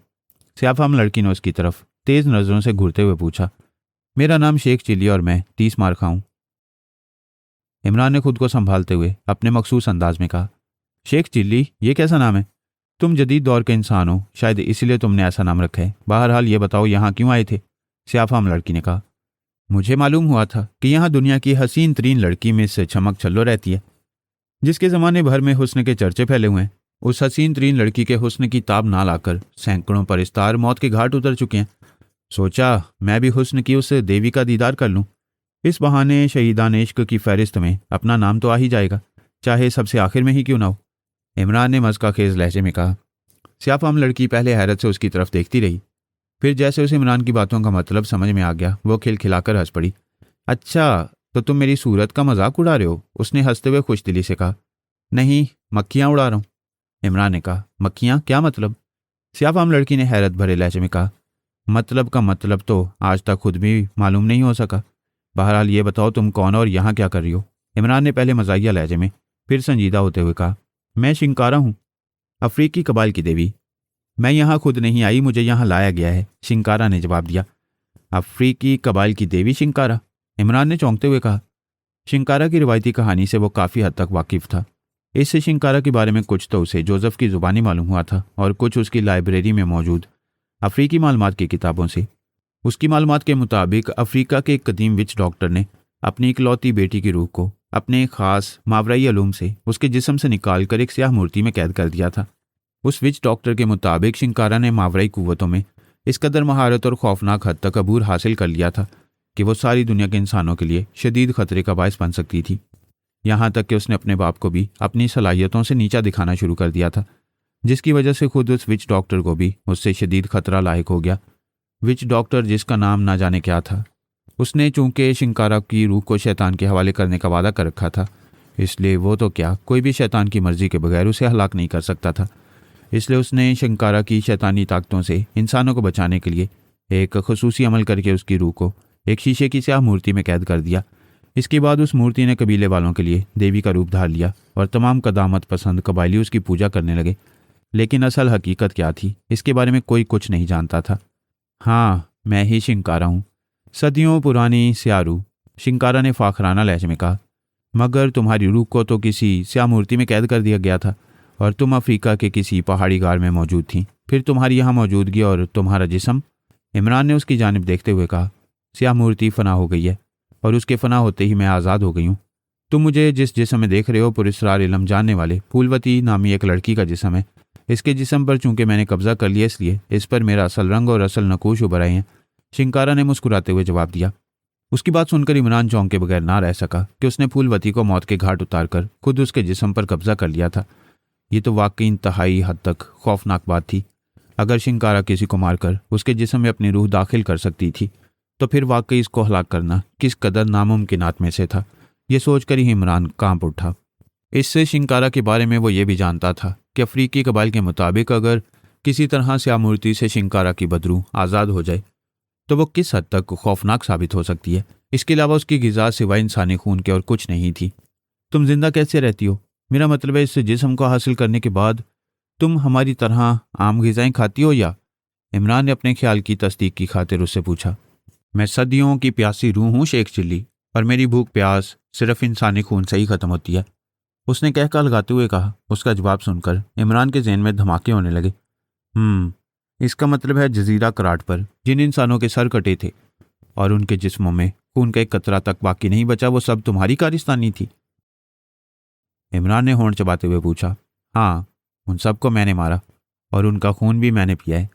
स्याफाम लड़की ने उसकी तरफ तेज नज़रों से घूरते हुए पूछा। मेरा नाम शेख चिल्ली और मैं 30 मार खाऊं, इमरान ने खुद को संभालते हुए अपने मखसूस अंदाज में कहा। शेख चिल्ली, ये कैसा नाम है? तुम जदीद दौर के इंसान हो, शायद इसलिए तुमने ऐसा नाम रखा है। बहरहाल ये बताओ यहाँ क्यों आए थे? स्याफाम लड़की ने कहा। मुझे मालूम हुआ था कि यहाँ दुनिया की हसीन तरीन लड़की में से चमक छल्लो रहती है, जिसके ज़माने भर में हुस्न के चर्चे फैले हुए हैं। उस हसीन तरीन लड़की के हुस्न की ताब ना लाकर सैकड़ों परिस्तार मौत के घाट उतर चुके हैं। सोचा मैं भी हुस्न की उस देवी का दीदार कर लूँ। इस बहाने शहीदान इश्क की फहरिस्त में अपना नाम तो आ ही जाएगा, चाहे सबसे आखिर में ही क्यों ना हो, इमरान ने मज़का खेज लहजे में कहा। स्याफाम लड़की पहले हैरत से उसकी तरफ देखती रही, फिर जैसे उसे इमरान की बातों का मतलब समझ में आ गया, वो खिलखिलाकर हंस पड़ी। अच्छा, तो तुम मेरी सूरत का मजाक उड़ा रहे हो? उसने हंसते हुए खुशदिली से कहा। नहीं, मक्खियाँ उड़ा रहा हूँ, इमरान ने कहा। मक्खियाँ? क्या मतलब? स्याफाम लड़की ने हैरत भरे लहजे में कहा, मतलब का मतलब तो आज तक खुद भी मालूम नहीं हो सका। बहरहाल ये बताओ तुम कौन और यहाँ क्या कर रही हो? इमरान ने पहले मजाहिया लहजे में फिर संजीदा होते हुए कहा, मैं शिंकारा हूँ, अफ्रीकी कबाइल की देवी। मैं यहाँ खुद नहीं आई, मुझे यहाँ लाया गया है, शिंकारा ने जवाब दिया। अफ्रीकी कबाइल की देवी शिंकारा? इमरान ने चौंकते हुए कहा। शिंकारा की रिवायती कहानी से वो काफ़ी हद तक वाकिफ था। इससे शिंकारा के बारे में कुछ तो उसे जोसेफ की ज़ुबानी मालूम हुआ था और कुछ उसकी लाइब्रेरी में मौजूद अफ्रीकी मालूमात की किताबों से। उसकी मालूमात के मुताबिक अफ्रीका के एक कदीम विच डॉक्टर ने अपनी इकलौती बेटी की रूह को अपने ख़ास मावराई अलूम से उसके जिस्म से निकाल कर एक स्याह मूर्ति में कैद कर दिया था। उस विच डॉक्टर के मुताबिक शिंकारा ने मावराई कुव्वतों में इस कदर महारत और खौफनाक हद तक अबूर हासिल कर लिया था कि वो सारी दुनिया के इंसानों के लिए शदीद खतरे का बायस बन सकती थी। यहाँ तक कि उसने अपने बाप को भी अपनी सलाहियतों से नीचा दिखाना शुरू कर दिया था, जिसकी वजह से खुद उस विच डॉक्टर को भी उससे शदीद खतरा लायक हो गया। विच डॉक्टर जिसका नाम ना जाने क्या था। उसने चूंकि शिंकारा की रूह को शैतान के हवाले करने का वादा कर रखा था, इसलिए वो तो क्या कोई भी शैतान की मर्जी के बगैर उसे हलाक नहीं कर सकता था। इसलिए उसने शिंकारा की शैतानी ताकतों से इंसानों को बचाने के लिए एक खसूसी अमल करके उसकी रूह को एक शीशे की स्याह मूर्ति में कैद कर दिया। इसके बाद उस मूर्ति ने कबीले वालों के लिए देवी का रूप धार लिया और तमाम कदामत पसंद कबायली उसकी पूजा करने लगे। लेकिन असल हकीकत क्या थी, इसके बारे में कोई कुछ नहीं जानता था। हाँ, मैं ही शिंकारा हूँ, सदियों पुरानी स्याह रूह, शिंकारा ने फाखराना लहजे में कहा। मगर तुम्हारी रूह को तो किसी स्याह मूर्ति में कैद कर दिया गया था और तुम अफ्रीका के किसी पहाड़ी गार में मौजूद थी। फिर तुम्हारी यहाँ मौजूदगी और तुम्हारा जिस्म? इमरान ने उसकी जानिब देखते हुए कहा, स्याह मूर्ति फना हो गई है और उसके फना होते ही मैं आज़ाद हो गई हूँ। तुम मुझे जिस जिस्म में देख रहे हो पुरस्रार इलम जानने वाले फूलवती नामी एक लड़की का जिस्म है। इसके जिस्म पर चूंकि मैंने कब्जा कर लिया, इसलिए इस पर मेरा असल रंग और असल नकूश उभर आए हैं, शिंकारा ने मुस्कुराते हुए जवाब दिया। उसकी बात सुनकर इमरान चौंक के बगैर ना रह सका कि उसने फूलवती को मौत के घाट उतार कर खुद उसके जिस्म पर कब्जा कर लिया था। ये तो वाकई इंतहाई हद तक खौफनाक बात थी। अगर शिंकारा किसी को मारकर उसके जिस्म में अपनी रूह दाखिल कर सकती थी तो फिर वाकई इसको हलाक करना किस कदर नामुमकिनात में से था, ये सोचकर ही इमरान कांप उठा। इससे शिंकारा के बारे में वो ये भी जानता था कि अफ्रीकी कबाइल के मुताबिक अगर किसी तरह से मूर्ति से शिंकारा की बदरूह आज़ाद हो जाए तो वो किस हद तक खौफनाक साबित हो सकती है। इसके अलावा उसकी ग़िज़ा सिवाय इंसानी खून के और कुछ नहीं थी। तुम जिंदा कैसे रहती हो? मेरा मतलब है, इस जिस्म को हासिल करने के बाद तुम हमारी तरह आम ग़िज़ाएँ खाती हो या? इमरान ने अपने ख्याल की तस्दीक की खातिर उससे पूछा। मैं सदियों की प्यासी रूह हूँ शेख चिल्ली, और मेरी भूख प्यास सिर्फ इंसानी खून से ही ख़त्म होती है, उसने कहकर लगाते हुए कहा। उसका जवाब सुनकर इमरान के ज़हन में धमाके होने लगे। इसका मतलब है जजीरा कराट पर जिन इंसानों के सर कटे थे और उनके जिस्मों में खून का एक कतरा तक बाकी नहीं बचा, वो सब तुम्हारी कारिस्तानी थी? इमरान ने होंठ चबाते हुए पूछा। हाँ, उन सबको मैंने मारा और उनका खून भी मैंने पिया है।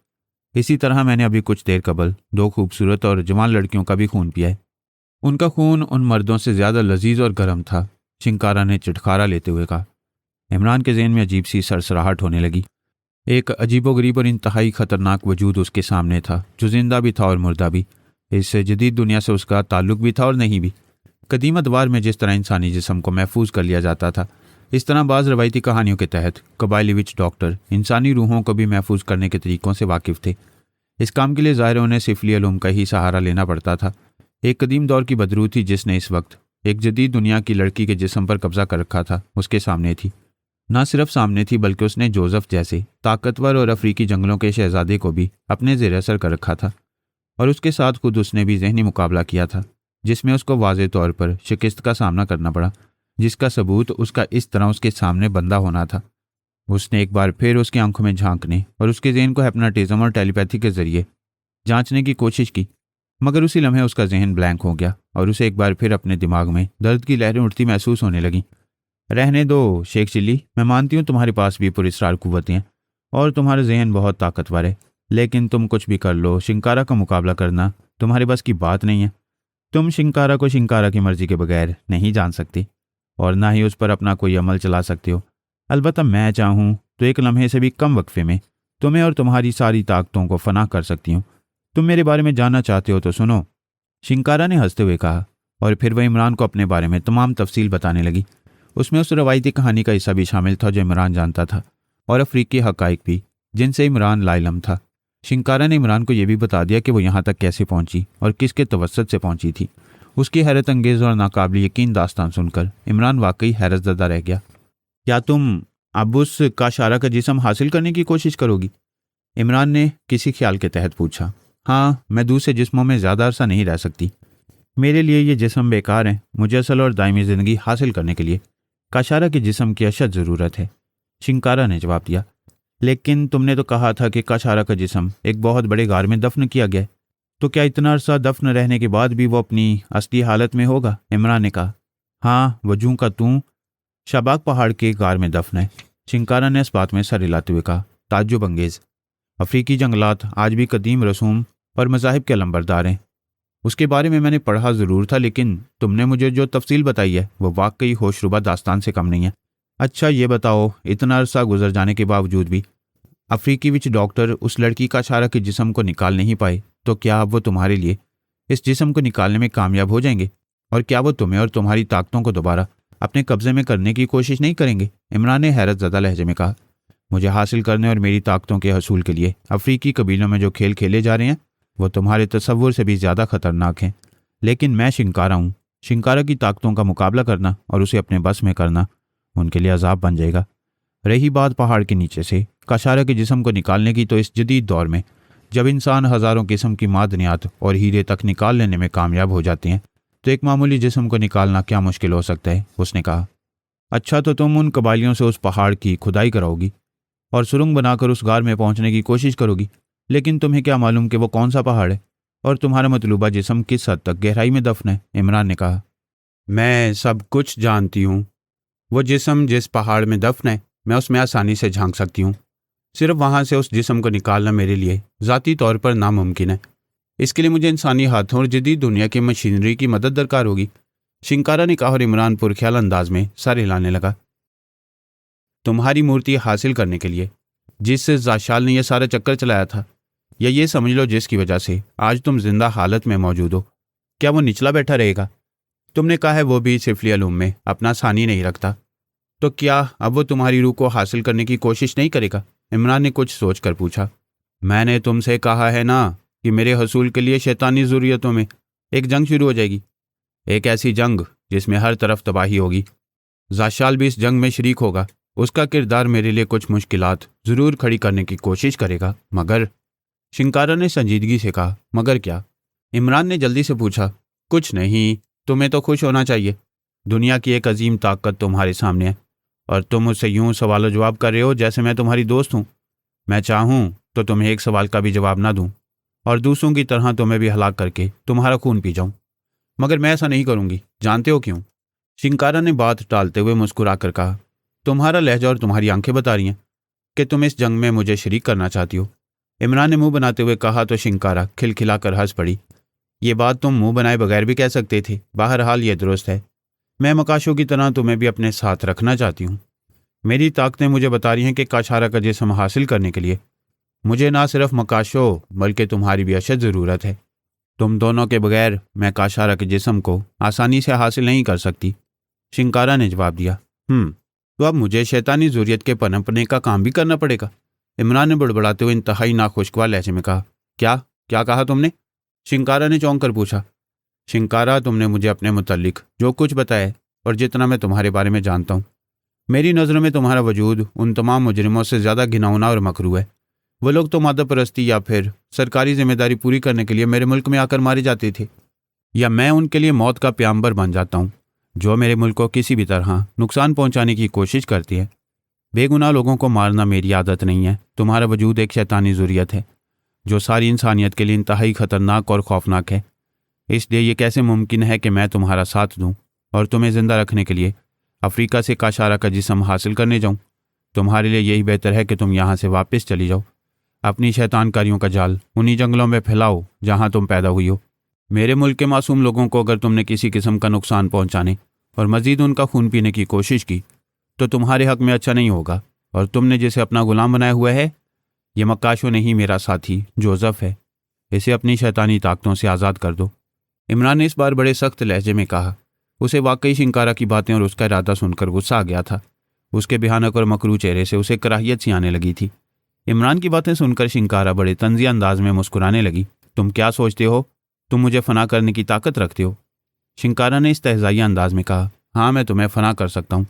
इसी तरह मैंने अभी कुछ देर कबल 2 खूबसूरत और जवान लड़कियों का भी खून पिया है। उनका खून उन मर्दों से ज़्यादा लजीज और गर्म था, शिंकारा ने चिटखारा लेते हुए कहा। इमरान के ज़हन में अजीब सी सरसराहट होने लगी। एक अजीबोगरीब और इंतहाई ख़तरनाक वजूद उसके सामने था, जो जिंदा भी था और मुर्दा भी। इस जदीद दुनिया से उसका ताल्लुक भी था और नहीं भी। कदीम अदवार में जिस तरह इंसानी जिस्म को महफूज कर लिया जाता था, इस तरह बाज़ रवायती कहानियों के तहत कबायली विच डॉक्टर इंसानी रूहों को भी महफूज करने के तरीक़ों से वाकिफ़ थे। इस काम के लिए ज़ाहिर उन्हें सिफली अलूम का ही सहारा लेना पड़ता था। एक कदीम दौर की बदरूह थी जिसने इस वक्त एक जदीद दुनिया की लड़की के जिस्म पर कब्जा कर रखा था, उसके सामने थी। ना सिर्फ सामने थी बल्कि उसने जोसेफ जैसे ताकतवर और अफ्रीकी जंगलों के शहजादे को भी अपने ज़ेर असर कर रखा था, और उसके साथ खुद उसने भी जहनी मुकाबला किया था, जिसमें उसको वाज़ेह तौर पर शिकस्त का सामना करना पड़ा, जिसका सबूत उसका इस तरह उसके सामने बंदा होना था। उसने एक बार फिर उसकी आंखों में झांकने और उसके ज़हन को हिप्नोटिज्म और टेलीपैथी के ज़रिए जांचने की कोशिश की, मगर उसी लम्हे उसका जहन ब्लैंक हो गया और उसे एक बार फिर अपने दिमाग में दर्द की लहरें उठती महसूस होने लगीं। रहने दो शेख चिल्ली, मैं मानती हूँ तुम्हारे पास भी पुरस्कार कुव्वतें हैं और तुम्हारा जहन बहुत ताकतवर है, लेकिन तुम कुछ भी कर लो, शिंकारा का मुकाबला करना तुम्हारे बस की बात नहीं है। तुम शिंकारा को शिंकारा की मर्जी के बगैर नहीं जान सकते और ना ही उस पर अपना कोई अमल चला सकते हो। अलबत्ता मैं चाहूँ तो एक लम्हे से भी कम वक्फे में तुम्हें और तुम्हारी सारी ताकतों को फना कर सकती हूँ। तुम मेरे बारे में जानना चाहते हो तो सुनो, शिंकारा ने हंसते हुए कहा, और फिर वह इमरान को अपने बारे में तमाम तफसील बताने लगी। उसमें उस रवायती कहानी का हिस्सा भी शामिल था जो इमरान जानता था, और अफ्रीकी हक़ाइक़ भी, जिनसे इमरान लाइलम था। शिंकारा ने इमरान को यह भी बता दिया कि वो यहाँ तक कैसे पहुंची और किसके तवस्सुत से पहुंची थी। उसकी हैरत अंगेज़ और नाकाबिल यकीन दास्तान सुनकर इमरान वाकई हैरतज़दा रह गया। क्या तुम अब उस काशारा का जिस्म हासिल करने की कोशिश करोगी? इमरान ने किसी ख्याल के तहत पूछा। हाँ, मैं दूसरे जिस्मों में ज़्यादा अरसा नहीं रह सकती। मेरे लिए ये जिस्म बेकार है। मुझे असल और दायमी ज़िंदगी हासिल करने के लिए काशारा के जिस्म की अशद ज़रूरत है। शिंकारा ने जवाब दिया। लेकिन तुमने तो कहा था कि काशारा का जिस्म एक बहुत बड़े गार में दफन किया गया है, तो क्या इतना अरसा दफन रहने के बाद भी वो अपनी असली हालत में होगा? इमरान ने कहा। हाँ, वजूह का तू शाबाक पहाड़ के गार में दफन है। शिंकारा ने इस बात में सर हिलाते हुए कहा। ताज्जुब अंगेज़। अफ्रीकी जंगलात आज भी कदीम रसूम और मज़ाहिब के लंबरदार हैं। उसके बारे में मैंने पढ़ा ज़रूर था, लेकिन तुमने मुझे जो तफसील बताई है वो वाकई होशरुबा दास्तान से कम नहीं है। अच्छा ये बताओ, इतना अरसा गुजर जाने के बावजूद भी अफ्रीकी विच डॉक्टर उस लड़की काशारा के जिस्म को निकाल नहीं पाए, तो क्या अब वो तुम्हारे लिए इस जिस्म को निकालने में कामयाब हो जाएंगे? और क्या वो तुम्हें और तुम्हारी ताकतों को दोबारा अपने कब्जे में करने की कोशिश नहीं करेंगे? इमरान ने हैरत ज़दा लहजे में कहा। मुझे हासिल करने और मेरी ताकतों के हसूल के लिए अफ्रीकी कबीलों में जो खेल खेले जा रहे हैं वो तुम्हारे तसव्वुर से भी ज़्यादा खतरनाक हैं। लेकिन मैं शिंकारा हूँ। शिंकारा की ताकतों का मुकाबला करना और उसे अपने बस में करना उनके लिए अजाब बन जाएगा। रही बात पहाड़ के नीचे से काशारा के जिस्म को निकालने की, तो इस जदीद दौर में जब इंसान हज़ारों किस्म की मादनियात और हीरे तक निकाल लेने में कामयाब हो जाते हैं, तो एक मामूली जिस्म को निकालना क्या मुश्किल हो सकता है? उसने कहा। अच्छा, तो तुम उन कबाइलियों से उस पहाड़ की खुदाई कराओगी और सुरंग बनाकर उस गार में पहुंचने की कोशिश करोगी, लेकिन तुम्हें क्या मालूम कि वो कौन सा पहाड़ है और तुम्हारा मतलूबा जिस्म किस हद तक गहराई में दफन है? इमरान ने कहा। मैं सब कुछ जानती हूँ। वो जिस्म जिस पहाड़ में दफन है, मैं उसमें आसानी से झांक सकती हूँ। सिर्फ वहाँ से उस जिस्म को निकालना मेरे लिए ज़ाती तौर पर नामुमकिन है। इसके लिए मुझे इंसानी हाथों और जदीद दुनिया की मशीनरी की मदद दरकार होगी। शिंकारा ने कहा और इमरान पुरख्याल अंदाज में सर हिलाने लगा। तुम्हारी मूर्ति हासिल करने के लिए जिस जाशाल ने यह सारा चक्कर चलाया था, या ये समझ लो जिसकी वजह से आज तुम जिंदा हालत में मौजूद हो, क्या वो निचला बैठा रहेगा? तुमने कहा है वो भी सिफली अलूम में अपना सानी नहीं रखता, तो क्या अब वो तुम्हारी रूह को हासिल करने की कोशिश नहीं करेगा? इमरान ने कुछ सोच कर पूछा। मैंने तुमसे कहा है ना कि मेरे हसूल के लिए शैतानी ज़रूरियतों में एक जंग शुरू हो जाएगी। एक ऐसी जंग जिसमें हर तरफ तबाही होगी। जाशाल भी इस जंग में शरीक होगा। उसका किरदार मेरे लिए कुछ मुश्किलात ज़रूर खड़ी करने की कोशिश करेगा, मगर। शिंकारा ने संजीदगी से कहा। मगर क्या? इमरान ने जल्दी से पूछा। कुछ नहीं, तुम्हें तो खुश होना चाहिए। दुनिया की एक अजीम ताकत तुम्हारे सामने है और तुम उससे यूं सवाल जवाब कर रहे हो जैसे मैं तुम्हारी दोस्त हूँ। मैं चाहूँ तो तुम्हें एक सवाल का भी जवाब ना दूँ और दूसरों की तरह तुम्हें भी हलाक करके तुम्हारा खून पी जाऊँ, मगर मैं ऐसा नहीं करूँगी। जानते हो क्यों? शिंकारा ने बात टालते हुए मुस्कुरा कर कहा। तुम्हारा लहजा और तुम्हारी आंखें बता रही हैं कि तुम इस जंग में मुझे शरीक करना चाहती हो। इमरान ने मुंह बनाते हुए कहा तो शिंकारा खिलखिलाकर हंस पड़ी। ये बात तुम मुंह बनाए बगैर भी कह सकते थे। बहरहाल ये दुरुस्त है। मैं मकाशों की तरह तुम्हें भी अपने साथ रखना चाहती हूँ। मेरी ताकतें मुझे बता रही हैं कि काशारा का जिस्म हासिल करने के लिए मुझे ना सिर्फ मकाशों बल्कि तुम्हारी भी अशद ज़रूरत है। तुम दोनों के बगैर मैं काशारा के जिस्म को आसानी से हासिल नहीं कर सकती। शिंकारा ने जवाब दिया। तो अब मुझे शैतानी ज़रूरियत के पनपने का काम भी करना पड़ेगा। इमरान ने बड़बड़ाते हुए इंतहाई नाखुशगवार लहजे में कहा। क्या कहा तुमने? शिंकारा ने चौंक कर पूछा। शिंकारा, तुमने मुझे अपने मुतल्लिक जो कुछ बताया और जितना मैं तुम्हारे बारे में जानता हूँ, मेरी नज़रों में तुम्हारा वजूद उन तमाम मुजरिमों से ज़्यादा घिनौना और मकरू है। वो लोग तो मादा परस्ती या फिर सरकारी जिम्मेदारी पूरी करने के लिए मेरे मुल्क में आकर मारे जाते थे, या मैं उनके लिए मौत का प्याम्बर बन जाता हूँ जो मेरे मुल्क को किसी भी तरह नुकसान पहुँचाने की कोशिश करती है। बेगुनाह लोगों को मारना मेरी आदत नहीं है। तुम्हारा वजूद एक शैतानी ज़रूरियत है जो सारी इंसानियत के लिए इंतहाई ख़तरनाक और खौफनाक है। इसलिए ये कैसे मुमकिन है कि मैं तुम्हारा साथ दूं और तुम्हें ज़िंदा रखने के लिए अफ्रीका से काशारा का जिस्म हासिल करने जाऊं? तुम्हारे लिए यही बेहतर है कि तुम यहाँ से वापस चली जाओ। अपनी शैतानकारियों का जाल उन्हीं जंगलों में फैलाओ जहाँ तुम पैदा हुई हो। मेरे मुल्क के मासूम लोगों को अगर तुमने किसी किस्म का नुकसान पहुँचाने और मज़ीद उनका खून पीने की कोशिश की तो तुम्हारे हक़ में अच्छा नहीं होगा। और तुमने जिसे अपना गुलाम बनाया हुआ है, ये मकाशो नहीं, मेरा साथी जोसेफ है। इसे अपनी शैतानी ताकतों से आज़ाद कर दो। इमरान ने इस बार बड़े सख्त लहजे में कहा। उसे वाकई शिंकारा की बातें और उसका इरादा सुनकर गुस्सा आ गया था। उसके भयानक और मकरू चेहरे से उसे कराहियत सी आने लगी थी। इमरान की बातें सुनकर शिंकारा बड़े तंजिया अंदाज में मुस्कुराने लगी। तुम क्या सोचते हो, तुम मुझे फना करने की ताकत रखते हो? शिंकारा ने इस्तेहज़ाइया अंदाज में कहा। हाँ, मैं तुम्हें फना कर सकता हूँ।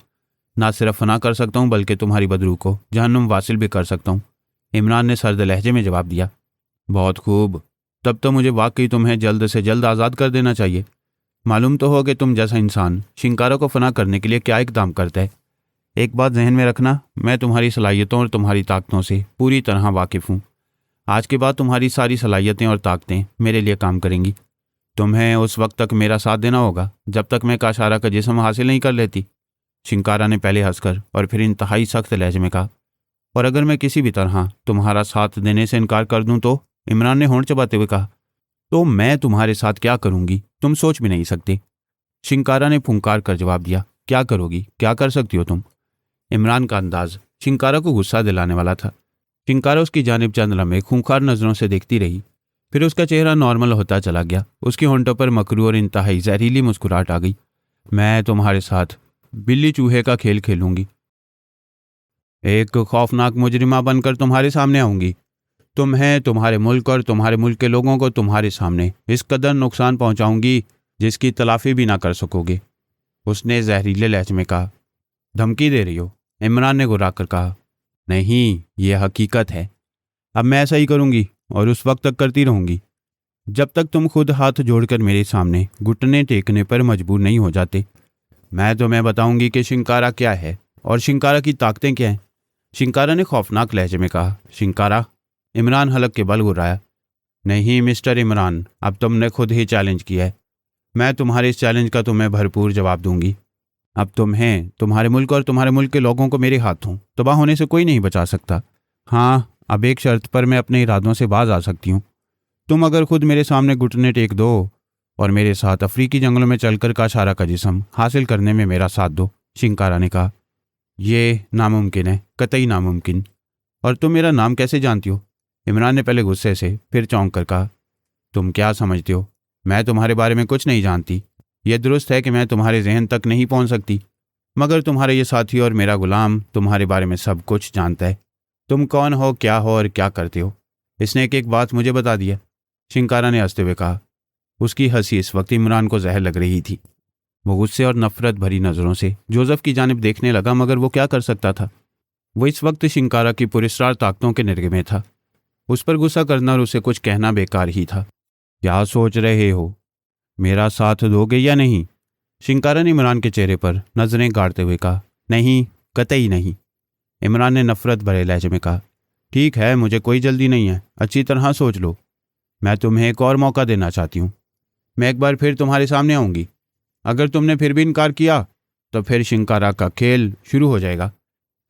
ना सिर्फ फना कर सकता हूँ बल्कि तुम्हारी बदरूह को जहन्नुम वासिल भी कर सकता हूँ। इमरान ने सर्द लहजे में जवाब दिया। बहुत खूब, तब तो मुझे वाकई तुम्हें जल्द से जल्द आज़ाद कर देना चाहिए। मालूम तो हो कि तुम जैसा इंसान शिंकारा को फना करने के लिए क्या इकदाम करता है। एक बात जहन में रखना, मैं तुम्हारी सलाहियतों और तुम्हारी ताकतों से पूरी तरह वाकिफ़ हूँ। आज के बाद तुम्हारी सारी सलाहियतें और ताकतें मेरे लिए काम करेंगी। तुम्हें उस वक्त तक मेरा साथ देना होगा जब तक मैं काशारा का जिस्म हासिल नहीं कर लेती। शिंकारा ने पहले हंसकर और फिर इंतहाई सख्त लहजे में कहा। और अगर मैं किसी भी तरह तुम्हारा साथ देने से इनकार कर दूं तो? इमरान ने होंठ चबाते हुए कहा। तो मैं तुम्हारे साथ क्या करूंगी तुम सोच भी नहीं सकते। शिंकारा ने फुंकार कर जवाब दिया। क्या करोगी, क्या कर सकती हो तुम? इमरान का अंदाज शिंकारा को गुस्सा दिलाने वाला था। शिंकारा उसकी जानिब चंद लम्हे खूंखार नज़रों से देखती रही, फिर उसका चेहरा नॉर्मल होता चला गया। उसके होंठों पर मकरू और इंतहाई जहरीली मुस्कुराहट आ गई। मैं तुम्हारे साथ बिल्ली चूहे का खेल खेलूंगी, एक खौफनाक मुजरिमा बनकर तुम्हारे सामने आऊंगी। तुम्हें, तुम्हारे मुल्क और तुम्हारे मुल्क के लोगों को तुम्हारे सामने इस कदर नुकसान पहुंचाऊंगी जिसकी तलाफी भी ना कर सकोगे। उसने जहरीले लहजे में कहा। धमकी दे रही हो? इमरान ने गुर्रा कर कहा। नहीं, यह हकीकत है। अब मैं ऐसा ही करूंगी और उस वक्त तक करती रहूंगी जब तक तुम खुद हाथ जोड़कर मेरे सामने घुटने टेकने पर मजबूर नहीं हो जाते। मैं तुम्हें बताऊंगी कि शिंकारा क्या है और शिंकारा की ताकतें क्या हैं। शिंकारा ने खौफनाक लहजे में कहा। शिंकारा? इमरान हलक के बल गुर्राया। नहीं मिस्टर इमरान, अब तुमने खुद ही चैलेंज किया है। मैं तुम्हारे इस चैलेंज का तुम्हें भरपूर जवाब दूंगी। अब तुम्हें, तुम्हारे मुल्क और तुम्हारे मुल्क के लोगों को मेरे हाथों तबाह होने से कोई नहीं बचा सकता। हाँ, अब एक शर्त पर मैं अपने इरादों से बाज आ सकती हूँ। तुम अगर खुद मेरे सामने घुटने टेक दो और मेरे साथ अफ्रीकी जंगलों में चलकर काशारा का जिस्म हासिल करने में मेरा साथ दो। शिंकारा ने कहा। ये नामुमकिन है, कतई नामुमकिन। और तुम मेरा नाम कैसे जानती हो? इमरान ने पहले गुस्से से फिर चौंक कर कहा। तुम क्या समझते हो? मैं तुम्हारे बारे में कुछ नहीं जानती। यह दुरुस्त है कि मैं तुम्हारे जहन तक नहीं पहुंच सकती, मगर तुम्हारे ये साथी और मेरा गुलाम तुम्हारे बारे में सब कुछ जानता है। तुम कौन हो, क्या हो और क्या करते हो, इसने एक एक बात मुझे बता दिया। शिंकारा ने हंसते हुए कहा। उसकी हंसी इस वक्त इमरान को जहर लग रही थी। वो गुस्से और नफरत भरी नज़रों से जोसेफ की जानिब देखने लगा, मगर वो क्या कर सकता था? वो इस वक्त शिंकारा की पुरस्कार ताकतों के निर्गे में था। उस पर गुस्सा करना और उसे कुछ कहना बेकार ही था। क्या सोच रहे हो, मेरा साथ दोगे या नहीं? शिंकारा ने इमरान के चेहरे पर नजरें गाड़ते हुए कहा। नहीं, कतई नहीं। इमरान ने नफरत भरे लहजे में कहा। ठीक है, मुझे कोई जल्दी नहीं है, अच्छी तरह सोच लो। मैं तुम्हें एक और मौका देना चाहती हूँ। मैं एक बार फिर तुम्हारे सामने आऊँगी। अगर तुमने फिर भी इनकार किया तो फिर शिंकारा का खेल शुरू हो जाएगा।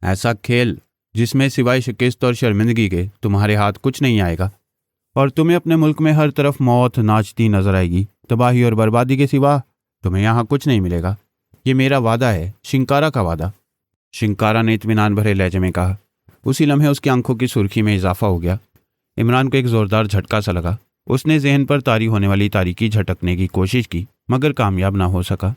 ऐसा खेल जिसमें सिवाय शिकस्त और शर्मिंदगी के तुम्हारे हाथ कुछ नहीं आएगा और तुम्हें अपने मुल्क में हर तरफ मौत नाचती नजर आएगी। तबाही और बर्बादी के सिवा तुम्हें यहाँ कुछ नहीं मिलेगा। ये मेरा वादा है, शिंकारा का वादा। शिंकारा ने इत्मीनान भरे लहजे में कहा। उसी लम्हे उसकी आंखों की सुर्खी में इजाफा हो गया। इमरान को एक जोरदार झटका सा लगा। उसने जहन पर तारी होने वाली तारीकी झटकने की कोशिश की, मगर कामयाब ना हो सका।